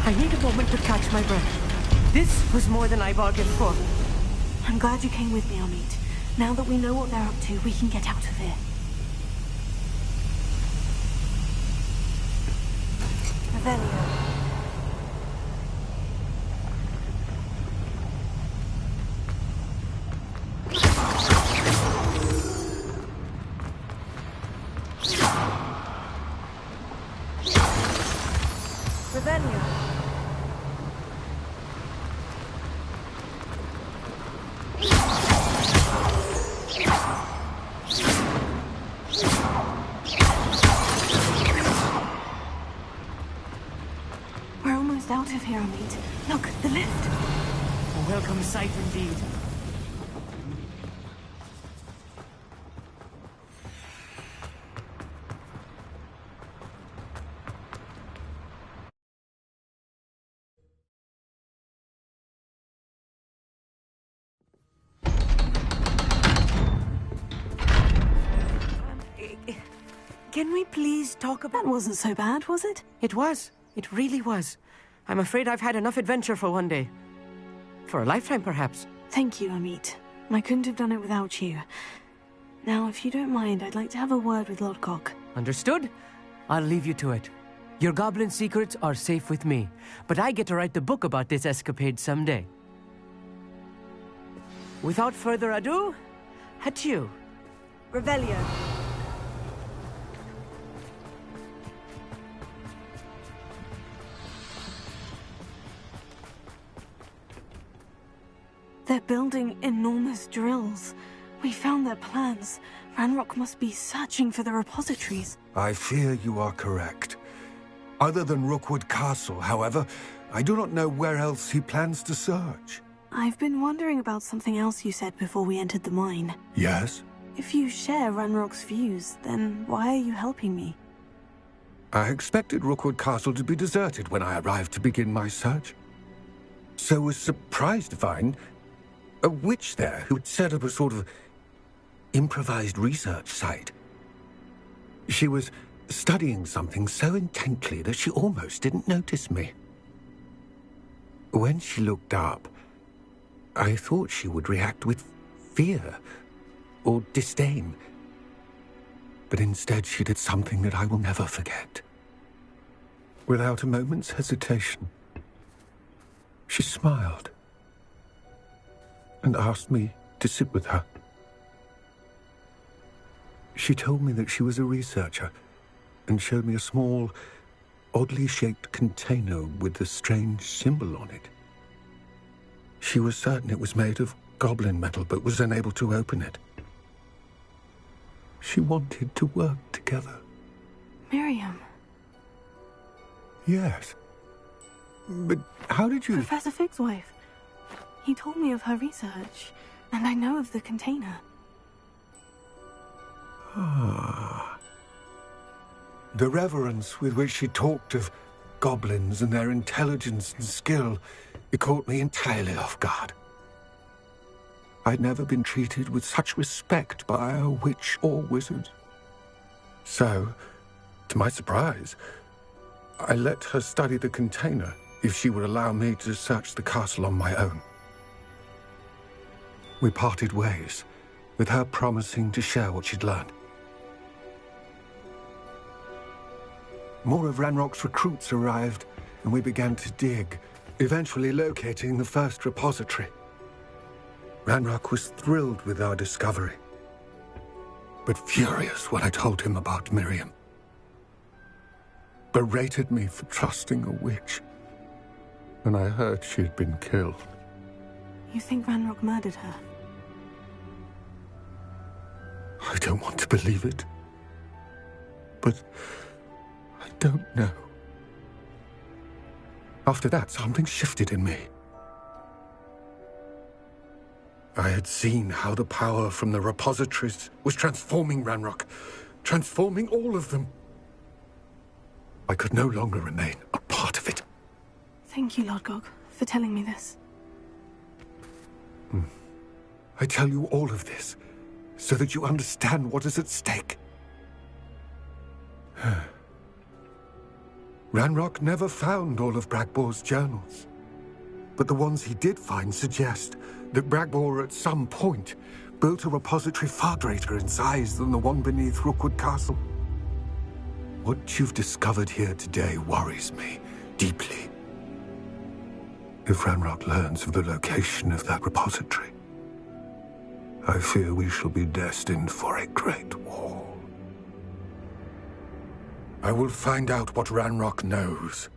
I need a moment to catch my breath. This was more than I bargained for. I'm glad you came with me, Amit. Now that we know what they're up to, we can get out of here. Revelio. We're almost out of here, Amit. Look, the lift. A welcome sight indeed. Can we please talk about... That wasn't so bad, was it? It was. It really was. I'm afraid I've had enough adventure for one day. For a lifetime, perhaps. Thank you, Amit. I couldn't have done it without you. Now, if you don't mind, I'd like to have a word with Lodgok. Understood? I'll leave you to it. Your goblin secrets are safe with me, but I get to write the book about this escapade someday. Without further ado, adieu. Revelio. They're building enormous drills. We found their plans. Ranrock must be searching for the repositories. I fear you are correct. Other than Rookwood Castle, however, I do not know where else he plans to search. I've been wondering about something else you said before we entered the mine. Yes? If you share Ranrock's views, then why are you helping me? I expected Rookwood Castle to be deserted when I arrived to begin my search. So was surprised to find a witch there who had set up a sort of improvised research site. She was studying something so intently that she almost didn't notice me. When she looked up, I thought she would react with fear or disdain. But instead she did something that I will never forget. Without a moment's hesitation, she smiled and asked me to sit with her. She told me that she was a researcher and showed me a small, oddly shaped container with a strange symbol on it. She was certain it was made of goblin metal, but was unable to open it. She wanted to work together. Miriam. Yes. But how did you... Professor Fig's wife. He told me of her research, and I know of the container. Ah. The reverence with which she talked of goblins and their intelligence and skill, it caught me entirely off guard. I'd never been treated with such respect by a witch or wizard. So, to my surprise, I let her study the container if she would allow me to search the castle on my own. We parted ways, with her promising to share what she'd learned. More of Ranrock's recruits arrived, and we began to dig, eventually locating the first repository. Ranrock was thrilled with our discovery, but furious when I told him about Miriam. Berated me for trusting a witch, and I heard she had been killed. You think Ranrock murdered her? I don't want to believe it, but I don't know. After that, something shifted in me. I had seen how the power from the repositories was transforming Ranrock, transforming all of them. I could no longer remain a part of it. Thank you, Lord Gog, for telling me this. I tell you all of this so that you understand what is at stake. Ranrock never found all of Bragbor's journals, but the ones he did find suggest that Bragbor at some point built a repository far greater in size than the one beneath Rookwood Castle. What you've discovered here today worries me deeply. If Ranrock learns of the location of that repository, I fear we shall be destined for a great war. I will find out what Ranrock knows.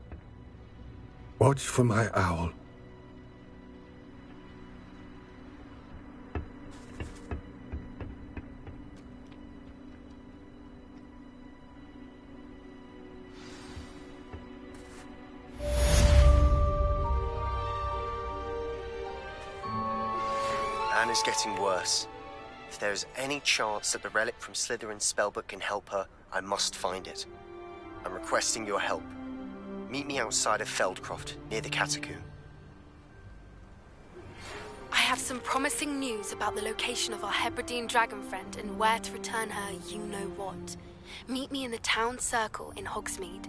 Watch for my owl. Anna's getting worse. If there is any chance that the relic from Slytherin's spellbook can help her, I must find it. I'm requesting your help. Meet me outside of Feldcroft, near the Catacomb. I have some promising news about the location of our Hebridean dragon friend and where to return her you-know-what. Meet me in the town circle in Hogsmeade.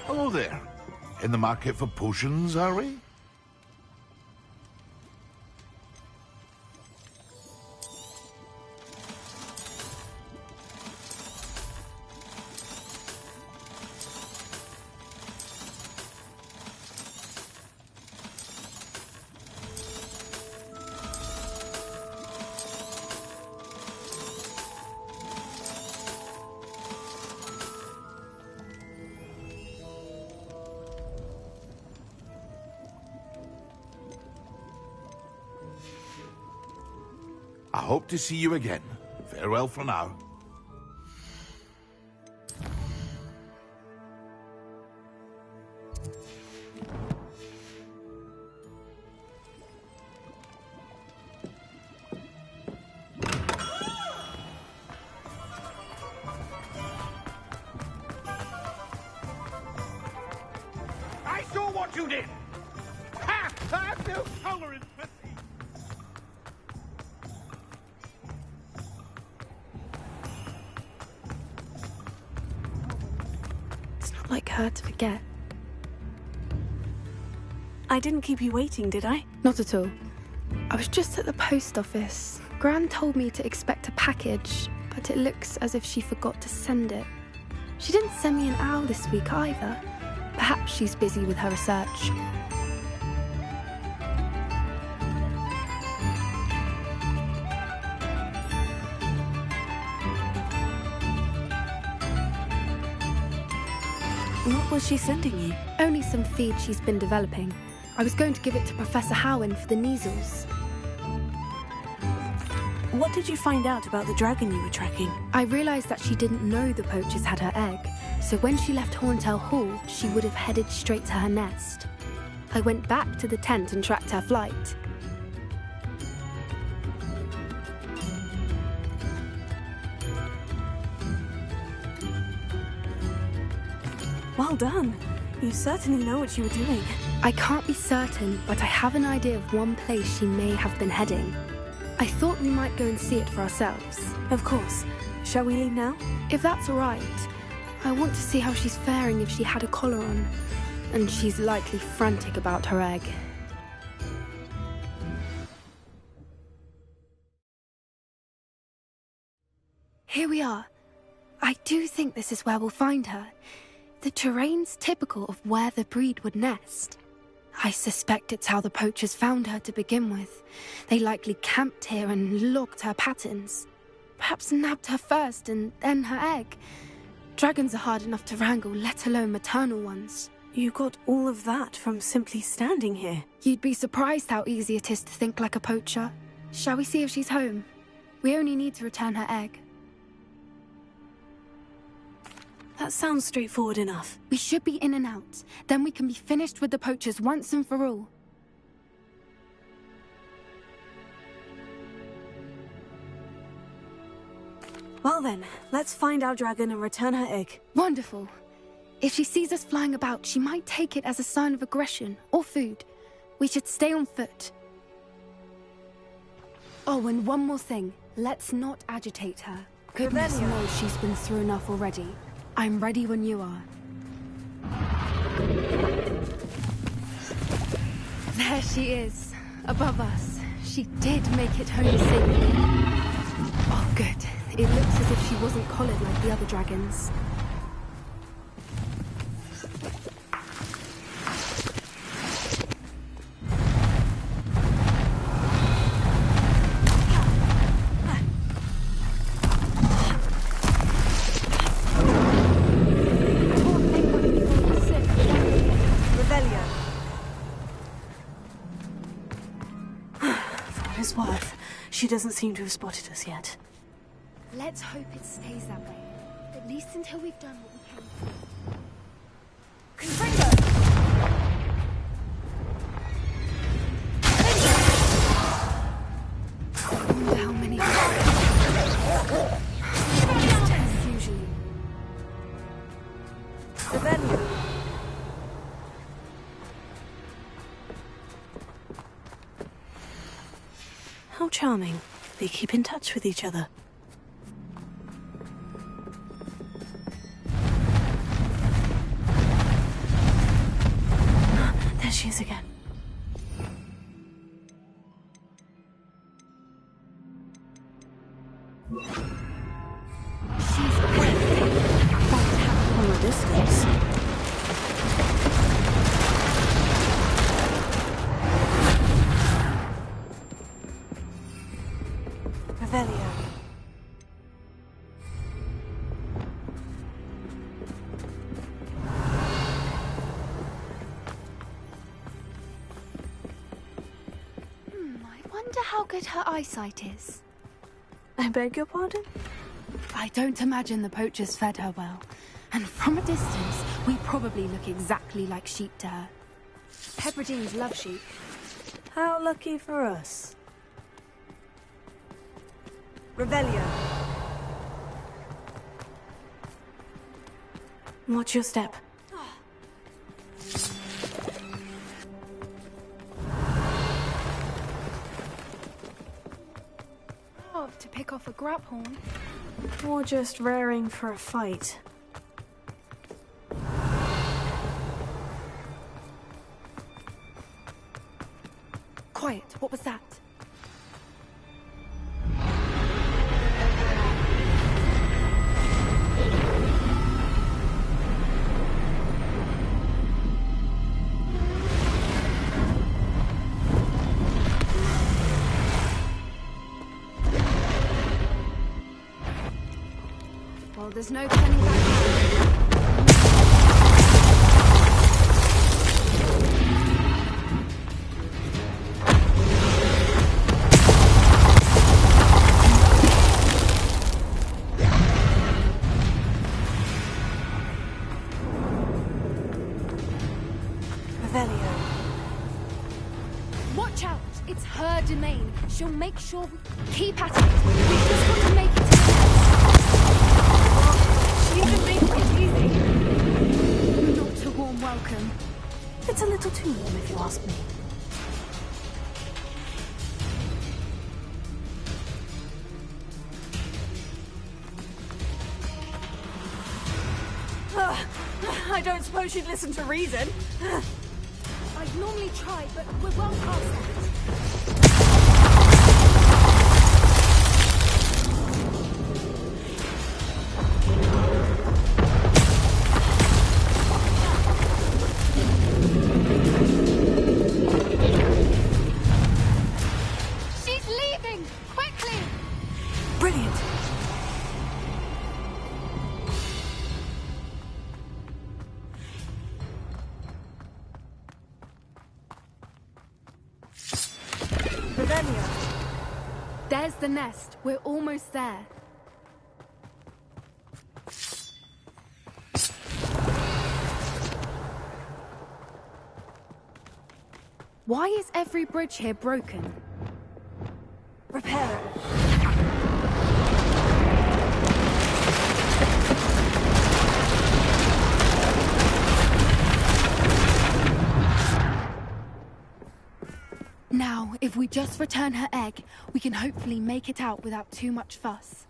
Hello there. In the market for potions, are we? I hope to see you again. Farewell for now. I saw what you did! Ha! I've no tolerance for thieves! Like her to forget. I didn't keep you waiting, did I? Not at all. I was just at the post office. Gran told me to expect a package, but it looks as if she forgot to send it. She didn't send me an owl this week either. Perhaps she's busy with her research. What was she sending you? Only some feed she's been developing. I was going to give it to Professor Howen for the measles. What did you find out about the dragon you were tracking? I realized that she didn't know the poachers had her egg, so when she left Horntail Hall, she would have headed straight to her nest. I went back to the tent and tracked her flight. Well done. You certainly know what you were doing. I can't be certain, but I have an idea of one place she may have been heading. I thought we might go and see it for ourselves. Of course. Shall we leave now? If that's all right. I want to see how she's faring if she had a collar on. And she's likely frantic about her egg. Here we are. I do think this is where we'll find her. The terrain's typical of where the breed would nest. I suspect it's how the poachers found her to begin with. They likely camped here and logged her patterns. Perhaps nabbed her first and then her egg. Dragons are hard enough to wrangle, let alone maternal ones. You got all of that from simply standing here. You'd be surprised how easy it is to think like a poacher. Shall we see if she's home? We only need to return her egg. That sounds straightforward enough. We should be in and out. Then we can be finished with the poachers once and for all. Well then, let's find our dragon and return her egg. Wonderful. If she sees us flying about, she might take it as a sign of aggression or food. We should stay on foot. Oh, and one more thing. Let's not agitate her. Goodness knows she's been through enough already. I'm ready when you are. There she is, above us. She did make it home safely. Oh, good. It looks as if she wasn't collared like the other dragons. She doesn't seem to have spotted us yet. Let's hope it stays that way. At least until we've done what we can. I wonder how many usually. How charming. They keep in touch with each other. She's From a distance. Revelio. I wonder how good her eyesight is. I beg your pardon? I don't imagine the poachers fed her well. And from a distance, we probably look exactly like sheep to her. Hebrideans love sheep. How lucky for us. Revelio. Watch your step. Love to pick off a grabhorn. Or just raring for a fight. Quiet, what was that? Well, there's no turning back now. Revelio. Watch out! It's her domain. She'll make sure we keep at it. We've just got to make it to the nest. She's been making it easy. Not a warm welcome. It's a little too warm, if you ask me. I don't suppose she'd listen to reason. I'd normally try, but we're well past that. She's leaving! Quickly! Brilliant. Revelio. There's the nest. We're almost there. Why is every bridge here broken? Repair it. Now, if we just return her egg, we can hopefully make it out without too much fuss.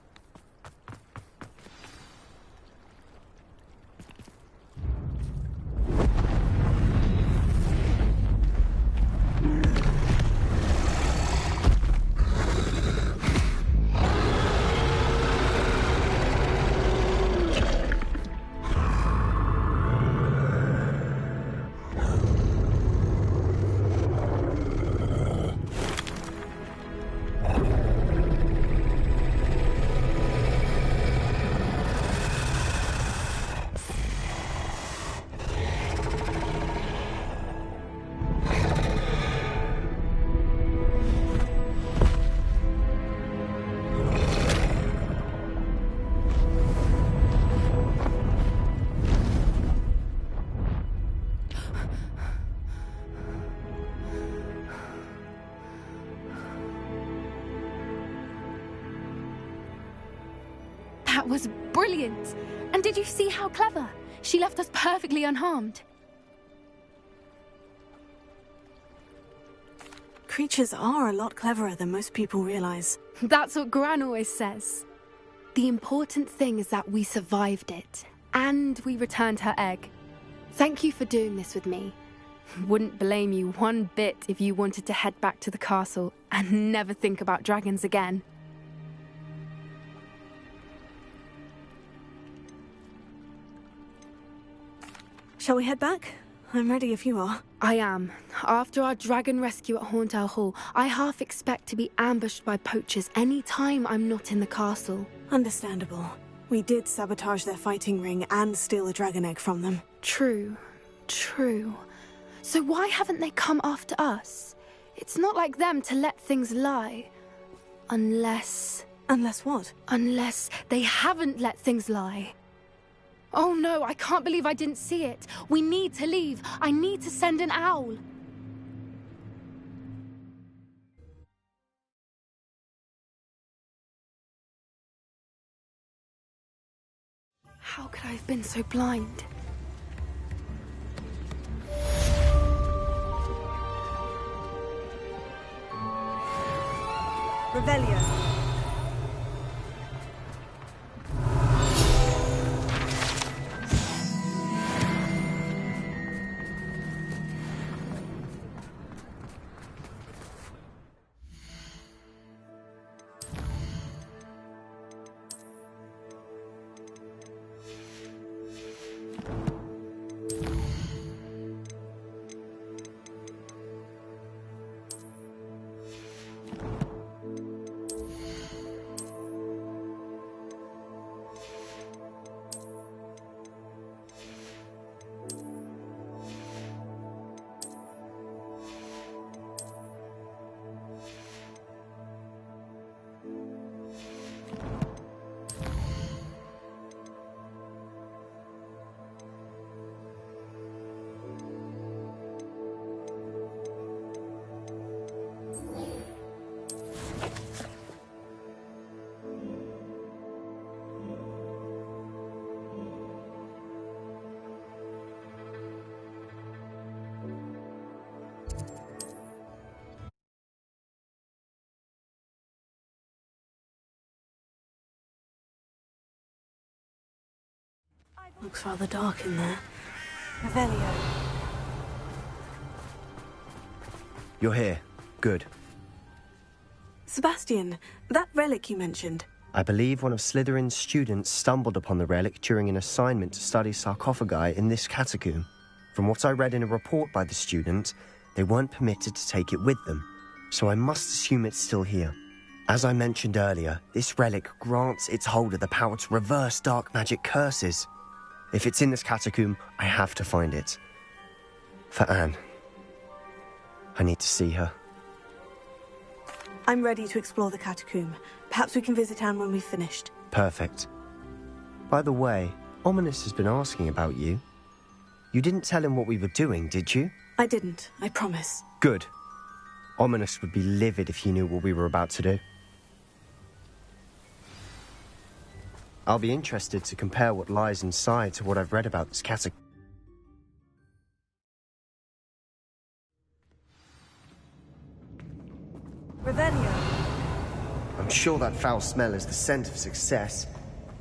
That was brilliant! And did you see how clever? She left us perfectly unharmed. Creatures are a lot cleverer than most people realize. That's what Gran always says. The important thing is that we survived it, and we returned her egg. Thank you for doing this with me. Wouldn't blame you one bit if you wanted to head back to the castle and never think about dragons again. Shall we head back? I'm ready if you are. I am. After our dragon rescue at Hauntow Hall, I half expect to be ambushed by poachers any time I'm not in the castle. Understandable. We did sabotage their fighting ring and steal a dragon egg from them. True. So why haven't they come after us? It's not like them to let things lie. Unless... Unless what? Unless they haven't let things lie. Oh no, I can't believe I didn't see it. We need to leave. I need to send an owl. How could I have been so blind? Revelio. Looks rather dark in there. Revelio. You're here. Good. Sebastian, that relic you mentioned. I believe one of Slytherin's students stumbled upon the relic during an assignment to study sarcophagi in this catacomb. From what I read in a report by the student, they weren't permitted to take it with them, so I must assume it's still here. As I mentioned earlier, this relic grants its holder the power to reverse dark magic curses. If it's in this catacomb, I have to find it. For Anne. I need to see her. I'm ready to explore the catacomb. Perhaps we can visit Anne when we've finished. Perfect. By the way, Ominous has been asking about you. You didn't tell him what we were doing, did you? I didn't, I promise. Good. Ominous would be livid if he knew what we were about to do. I'll be interested to compare what lies inside to what I've read about this catacomb. Revelio. I'm sure that foul smell is the scent of success.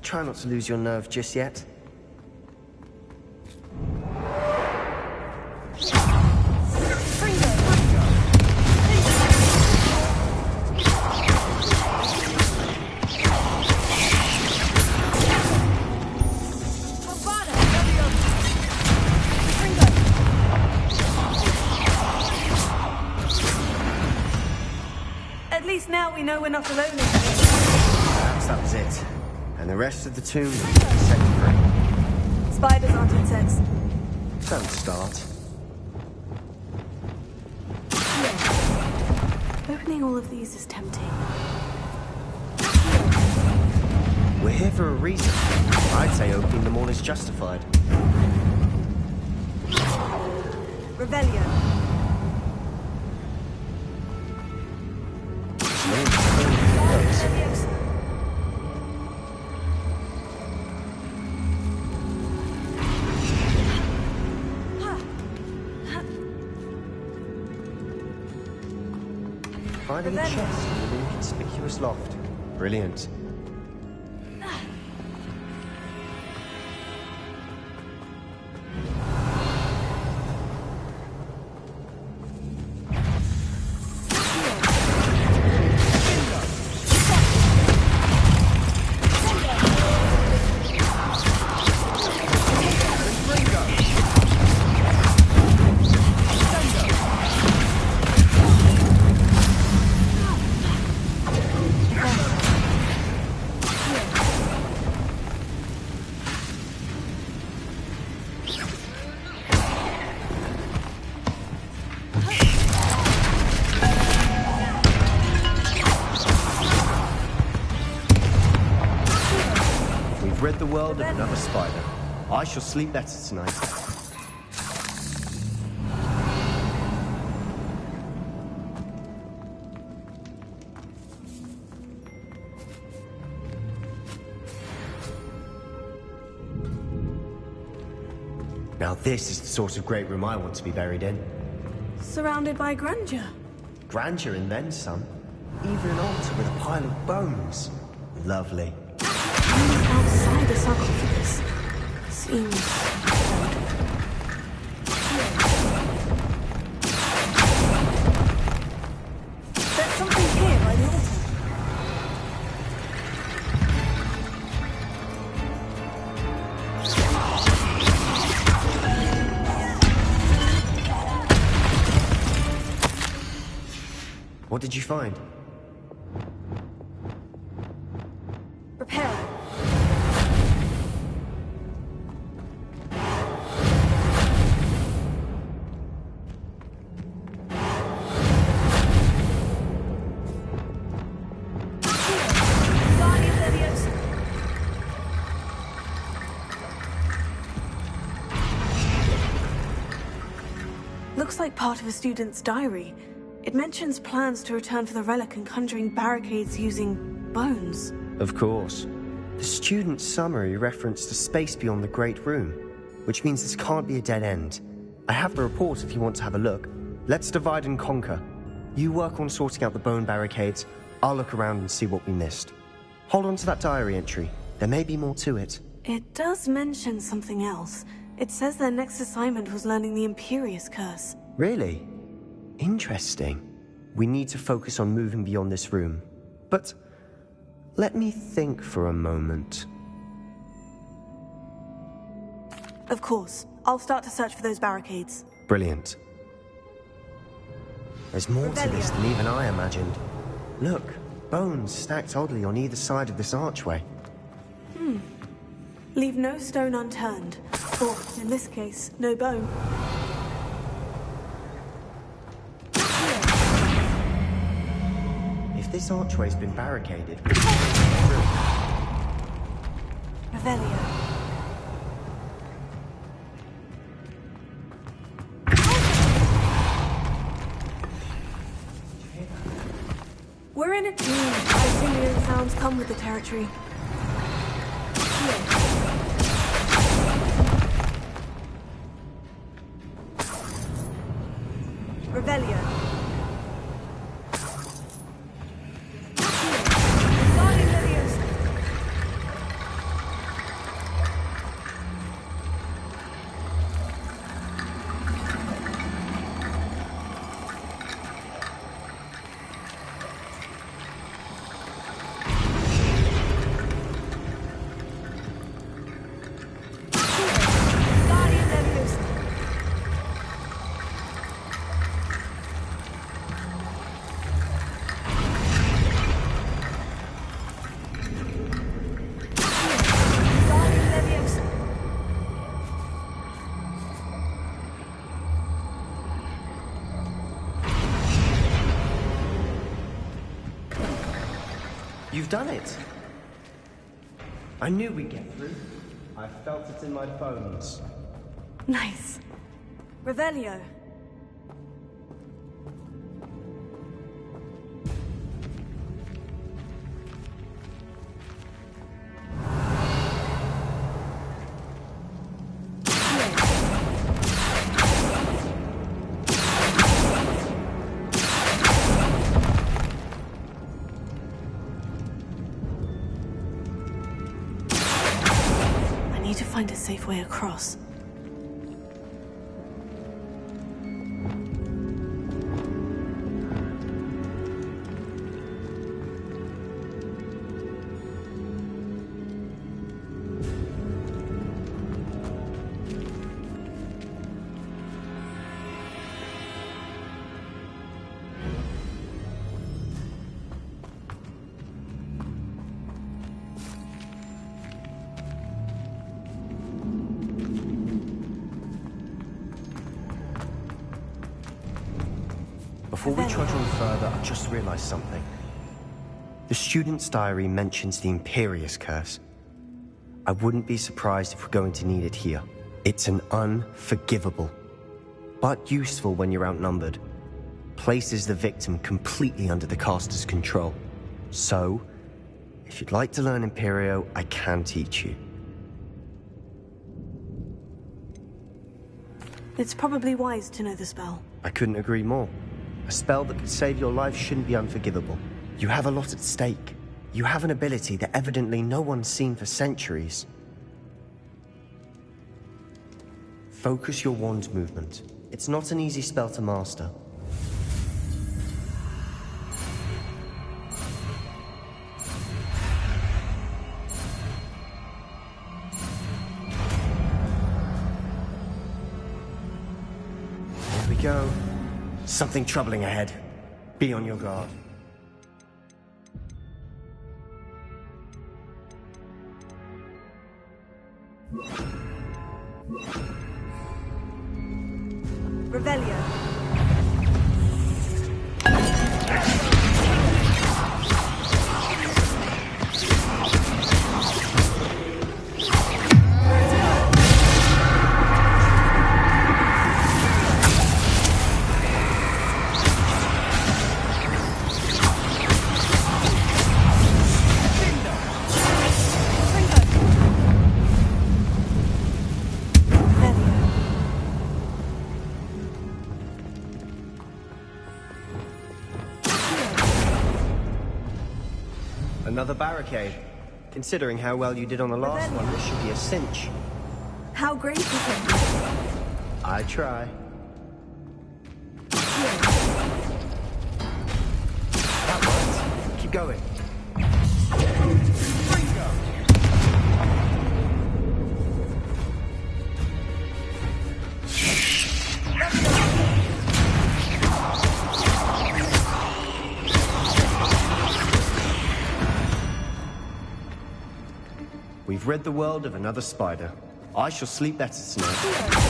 Try not to lose your nerve just yet. At least now we know we're not alone in here. Perhaps that was it. And the rest of the tomb will be set free. Spiders aren't insects. Don't start. Opening all of these is tempting. We're here for a reason. I'd say opening them all is justified. Revelio. Finding a chest in an inconspicuous loft. Brilliant. rid the world of another spider. I shall sleep better tonight. Now this is the sort of great room I want to be buried in. Surrounded by grandeur. Grandeur and then some. Even an altar with a pile of bones. Lovely. Outside the sarcophagus. Seems odd. There's something here by the altar. What did you find? Prepare. Looks like part of a student's diary. It mentions plans to return for the relic and conjuring barricades using bones. Of course. The student's summary referenced a space beyond the Great Room, which means this can't be a dead end. I have the report if you want to have a look. Let's divide and conquer. You work on sorting out the bone barricades. I'll look around and see what we missed. Hold on to that diary entry. There may be more to it. It does mention something else. It says their next assignment was learning the Imperious Curse. Really? Interesting. We need to focus on moving beyond this room. But let me think for a moment. Of course. I'll start to search for those barricades. Brilliant. There's more to this than even I imagined. Look, bones stacked oddly on either side of this archway. Leave no stone unturned. Or, in this case, no bone. If this archway's been barricaded... Revelio. We're in a team. I assume sounds come with the territory. Revelio. You've done it! I knew we'd get through. I felt it in my bones. Nice. Revelio. Find a safe way across. Before we trudge on further, I just realized something. The student's diary mentions the Imperious Curse. I wouldn't be surprised if we're going to need it here. It's an unforgivable, but useful when you're outnumbered. Places the victim completely under the caster's control. So, if you'd like to learn Imperio, I can teach you. It's probably wise to know the spell. I couldn't agree more. A spell that could save your life shouldn't be unforgivable. You have a lot at stake. You have an ability that evidently no one's seen for centuries. Focus your wand movement. It's not an easy spell to master. Here we go. Something troubling ahead. Be on your guard. Revelio. Another barricade. Considering how well you did on the last one, this should be a cinch. How great is it? I try. That worked. Keep going. We've rid the world of another spider. I shall sleep better tonight.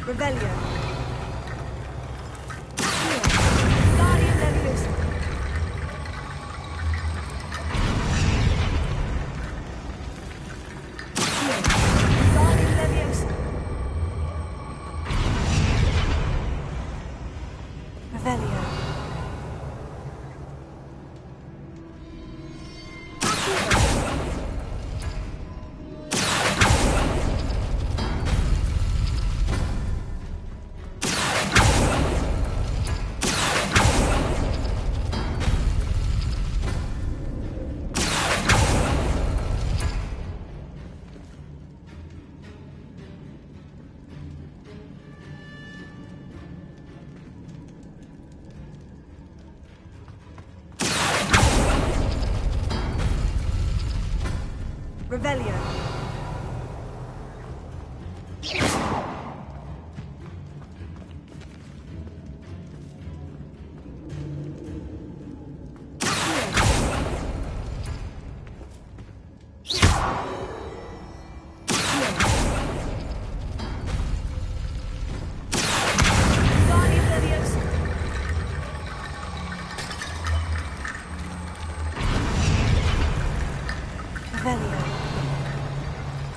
Revelio. Revelio.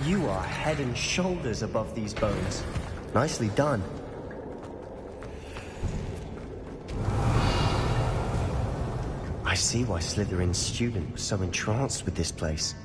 You are head and shoulders above these bones. Nicely done. I see why Slytherin's student was so entranced with this place.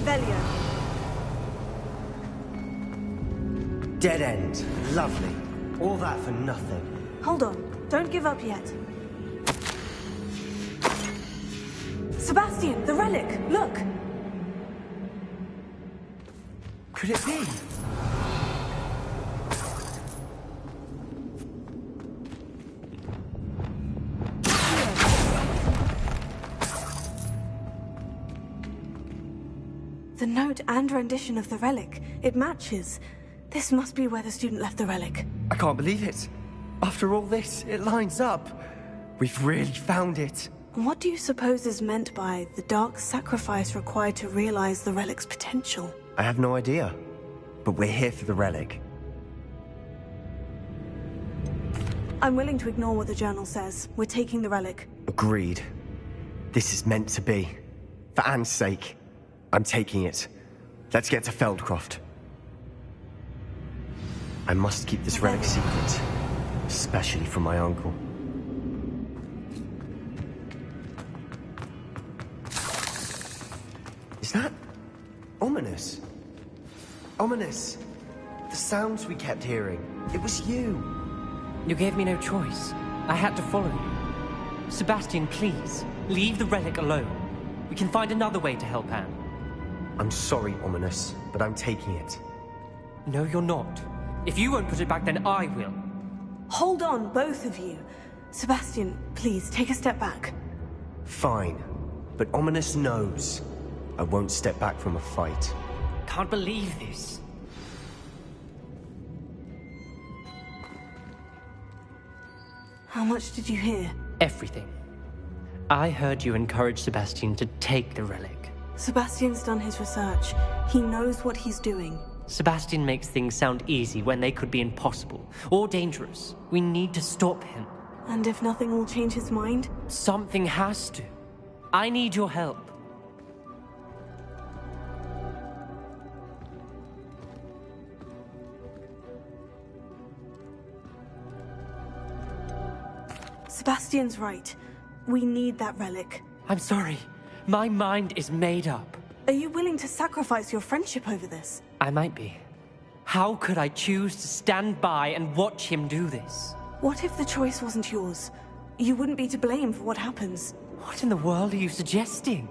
Revelio. Dead end. Lovely. All that for nothing. Hold on. Don't give up yet. Sebastian, the relic! Look! Could it be? The note and rendition of the relic. It matches. This must be where the student left the relic. I can't believe it. After all this, it lines up. We've really found it. And what do you suppose is meant by the dark sacrifice required to realize the relic's potential? I have no idea. But we're here for the relic. I'm willing to ignore what the journal says. We're taking the relic. Agreed. This is meant to be. For Anne's sake. I'm taking it. Let's get to Feldcroft. I must keep this relic secret. Especially from my uncle. Is that ominous? Ominous. The sounds we kept hearing. It was you. You gave me no choice. I had to follow you. Sebastian, please, leave the relic alone. We can find another way to help Anne. I'm sorry, Ominous, but I'm taking it. No, you're not. If you won't put it back, then I will. Hold on, both of you. Sebastian, please, take a step back. Fine. But Ominous knows. I won't step back from a fight. Can't believe this. How much did you hear? Everything. I heard you encourage Sebastian to take the relic. Sebastian's done his research. He knows what he's doing. Sebastian makes things sound easy when they could be impossible or dangerous. We need to stop him. And if nothing will change his mind? Something has to. I need your help. Sebastian's right. We need that relic. I'm sorry. My mind is made up. Are you willing to sacrifice your friendship over this? I might be. How could I choose to stand by and watch him do this? What if the choice wasn't yours? You wouldn't be to blame for what happens. What in the world are you suggesting?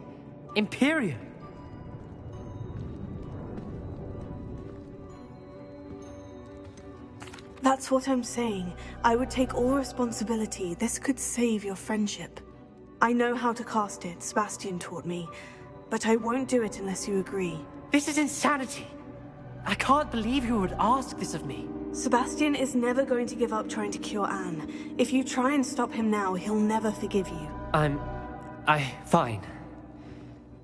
Imperium? That's what I'm saying. I would take all responsibility. This could save your friendship. I know how to cast it, Sebastian taught me. But I won't do it unless you agree. This is insanity. I can't believe you would ask this of me. Sebastian is never going to give up trying to cure Anne. If you try and stop him now, he'll never forgive you. Fine.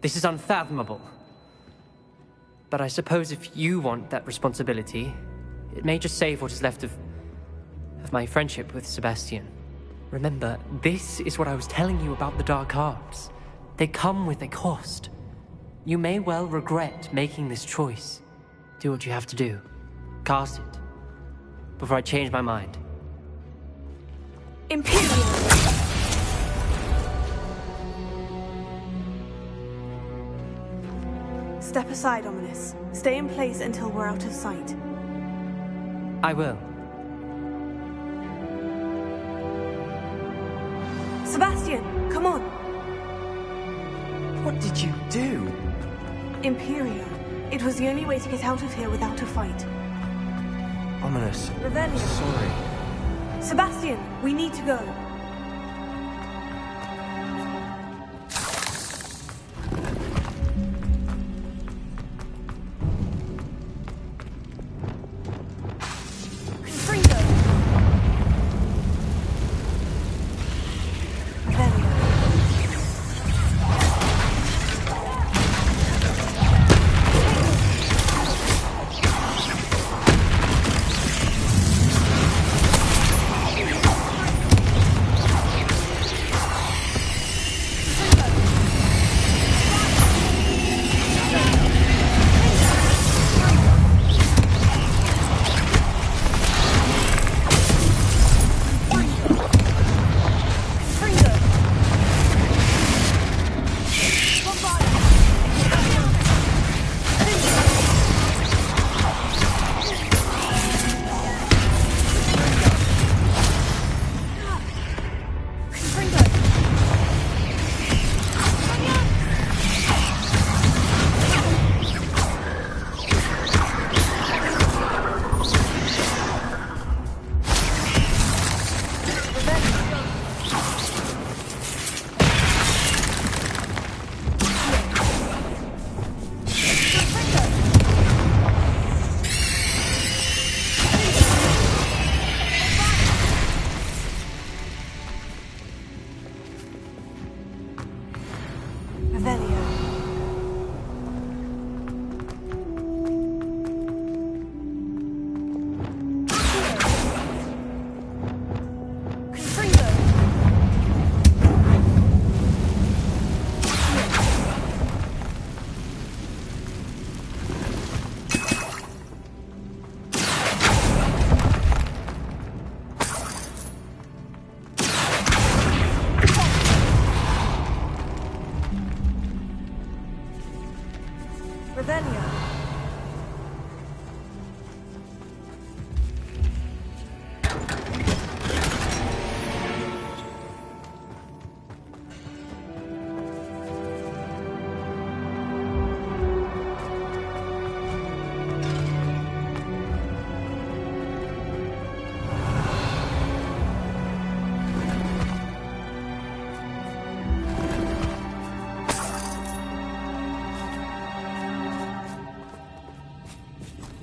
This is unfathomable. But I suppose if you want that responsibility, it may just save what is left of my friendship with Sebastian. Remember, this is what I was telling you about the dark arts. They come with a cost. You may well regret making this choice. Do what you have to do. Cast it. Before I change my mind. Imperium! Step aside, Ominous. Stay in place until we're out of sight. I will. Sebastian, come on! What did you do? Imperio. It was the only way to get out of here without a fight. Ominous. Revelio. Sorry. Sebastian, we need to go.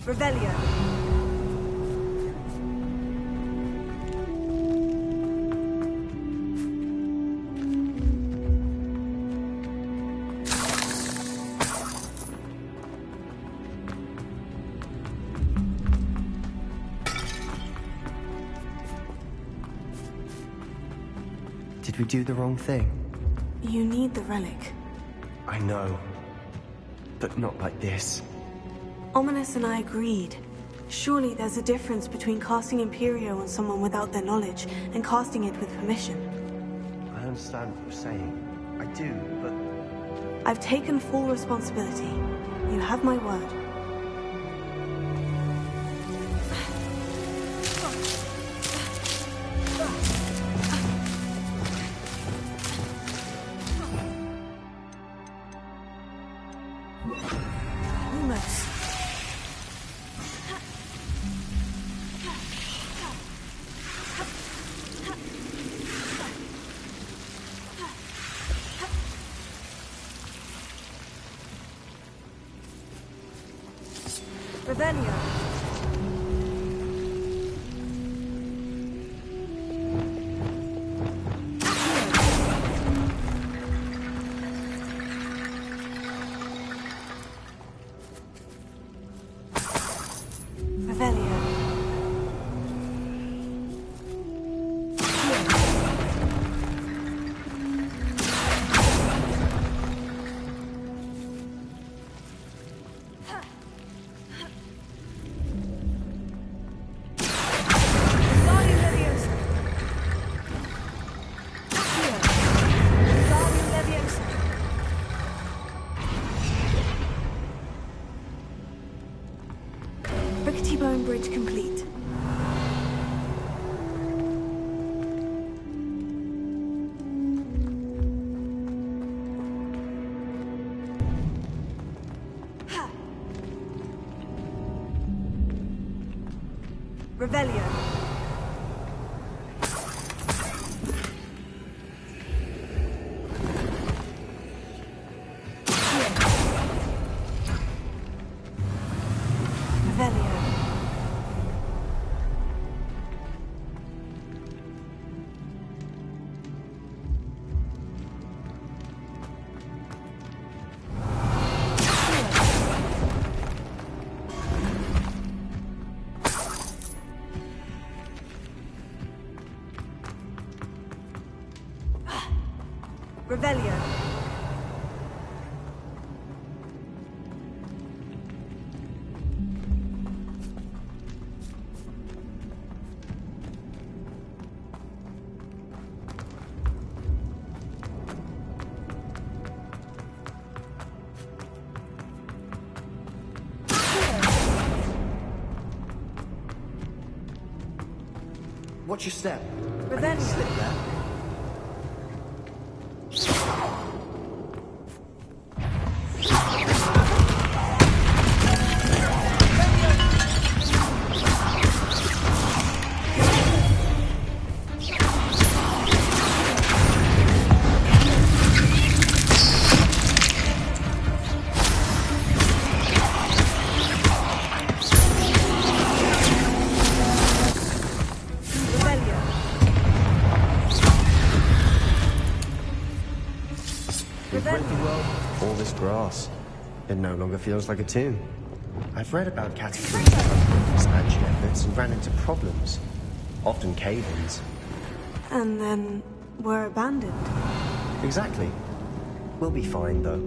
Revelio. Did we do the wrong thing? You need the relic. I know. But not like this. Ominous and I agreed. Surely there's a difference between casting Imperio on someone without their knowledge and casting it with permission. I understand what you're saying. I do, but... I've taken full responsibility. You have my word. Revelio. Bridge complete. Revelio. Revelio. Watch your step. Revelio. Slip there. Grass. It no longer feels like a tomb. I've read about cataclysms, expansion efforts, and ran into problems. Often cave-ins. And then we're abandoned. Exactly. We'll be fine, though.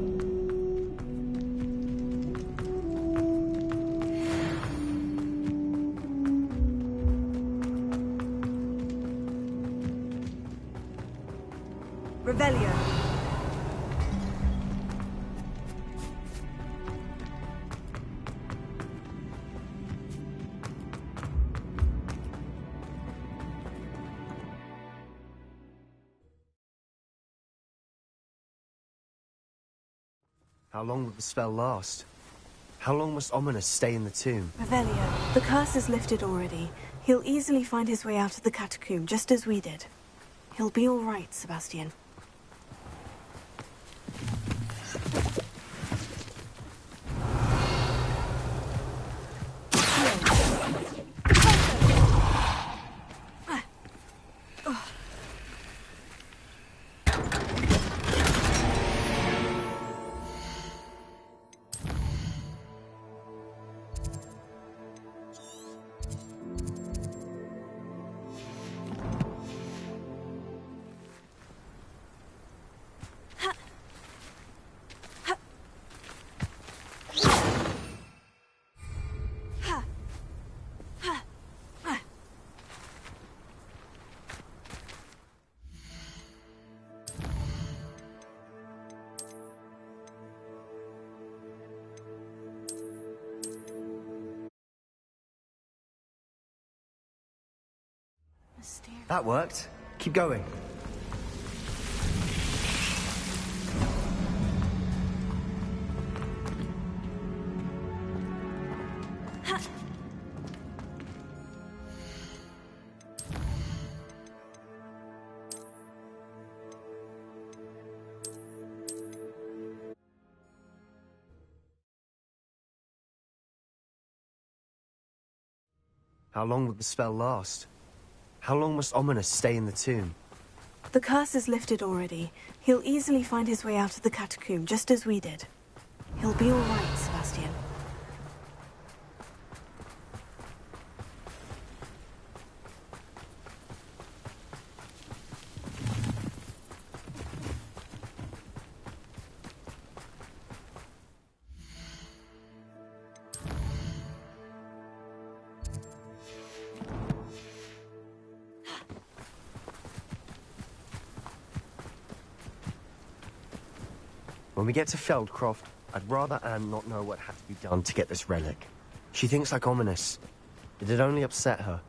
Revelio. How long will the spell last? How long must Ominous stay in the tomb? Revelio, the curse is lifted already. He'll easily find his way out of the catacomb, just as we did. He'll be all right, Sebastian. That worked. Keep going. How long will the spell last? How long must Ominous stay in the tomb? The curse is lifted already. He'll easily find his way out of the catacomb, just as we did. He'll be all right, Sebastian. When we get to Feldcroft, I'd rather Anne not know what had to be done to get this relic. She thinks like Ominous. It'd only upset her.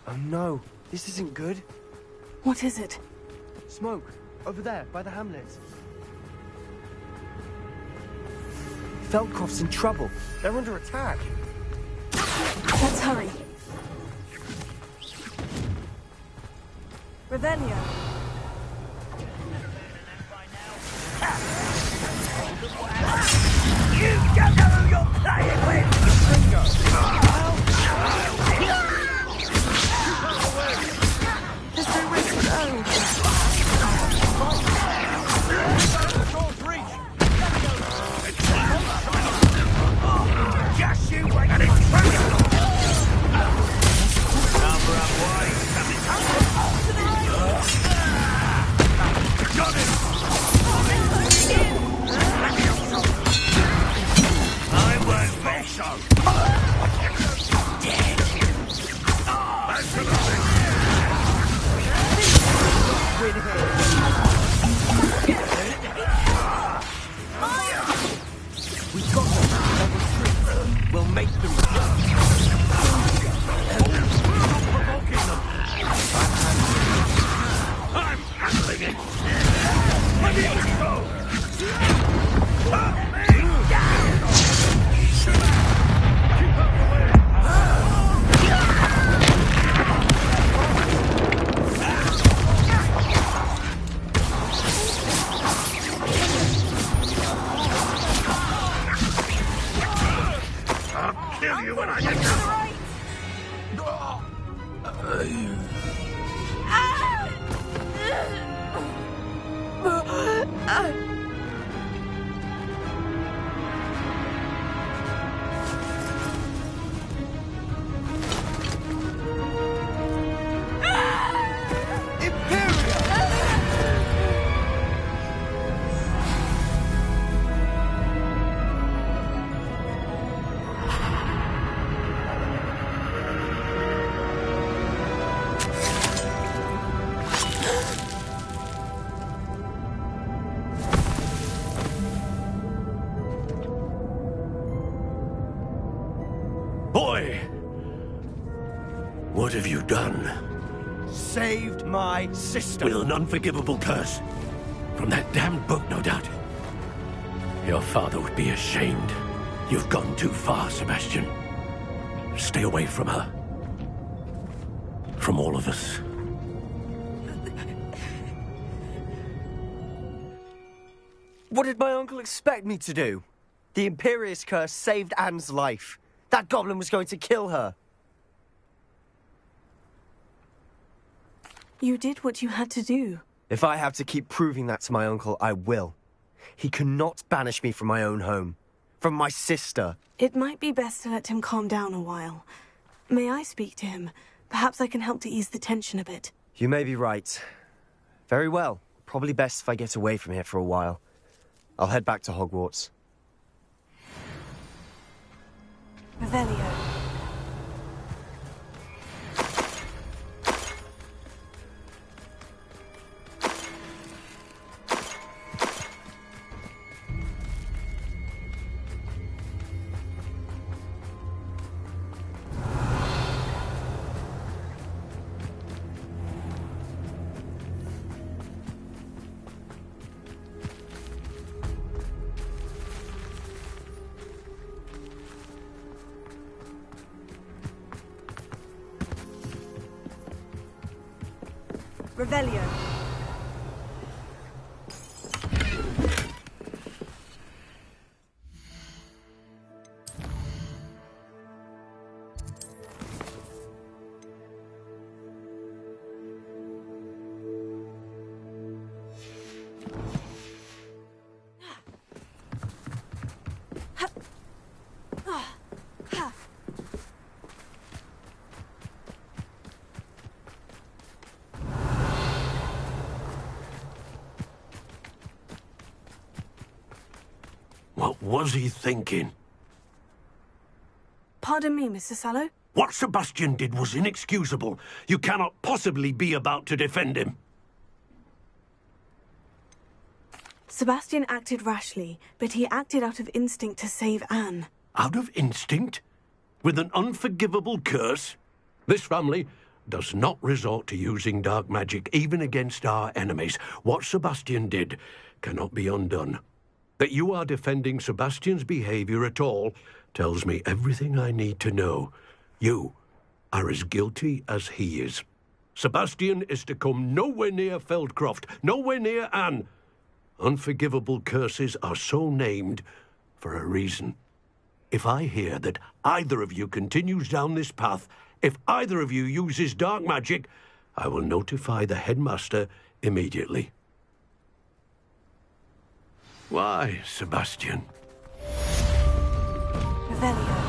Oh no, this isn't good. What is it? Smoke, over there, by the hamlet. Feldcroft's in trouble. They're under attack. Let's hurry. Revelio. You don't know who you're playing with! There's nowhere to go. Just you wait and it's number up wide. Got it! I won't bet so. Dead. That's enough. We've got them. Level 3. We'll make them Provoking them. I'm handling it. Let me go. I'll kill you when I get you. Boy! What have you done? saved my sister. With an unforgivable curse. From that damned book, no doubt. Your father would be ashamed. You've gone too far, Sebastian. Stay away from her. From all of us. What did my uncle expect me to do? The Imperious curse saved Anne's life. That goblin was going to kill her. You did what you had to do. If I have to keep proving that to my uncle, I will. He cannot banish me from my own home. From my sister. It might be best to let him calm down a while. May I speak to him? Perhaps I can help to ease the tension a bit. You may be right. Very well. Probably best if I get away from here for a while. I'll head back to Hogwarts. Revelio. Revelio. What was he thinking? Pardon me, Mr. Sallow? What Sebastian did was inexcusable. You cannot possibly be about to defend him. Sebastian acted rashly, but he acted out of instinct to save Anne. Out of instinct? With an unforgivable curse? This family does not resort to using dark magic, even against our enemies. What Sebastian did cannot be undone. That you are defending Sebastian's behavior at all tells me everything I need to know. You are as guilty as he is. Sebastian is to come nowhere near Feldcroft, nowhere near Anne. Unforgivable curses are so named for a reason. If I hear that either of you continues down this path, if either of you uses dark magic, I will notify the headmaster immediately. Why, Sebastian? Revelio.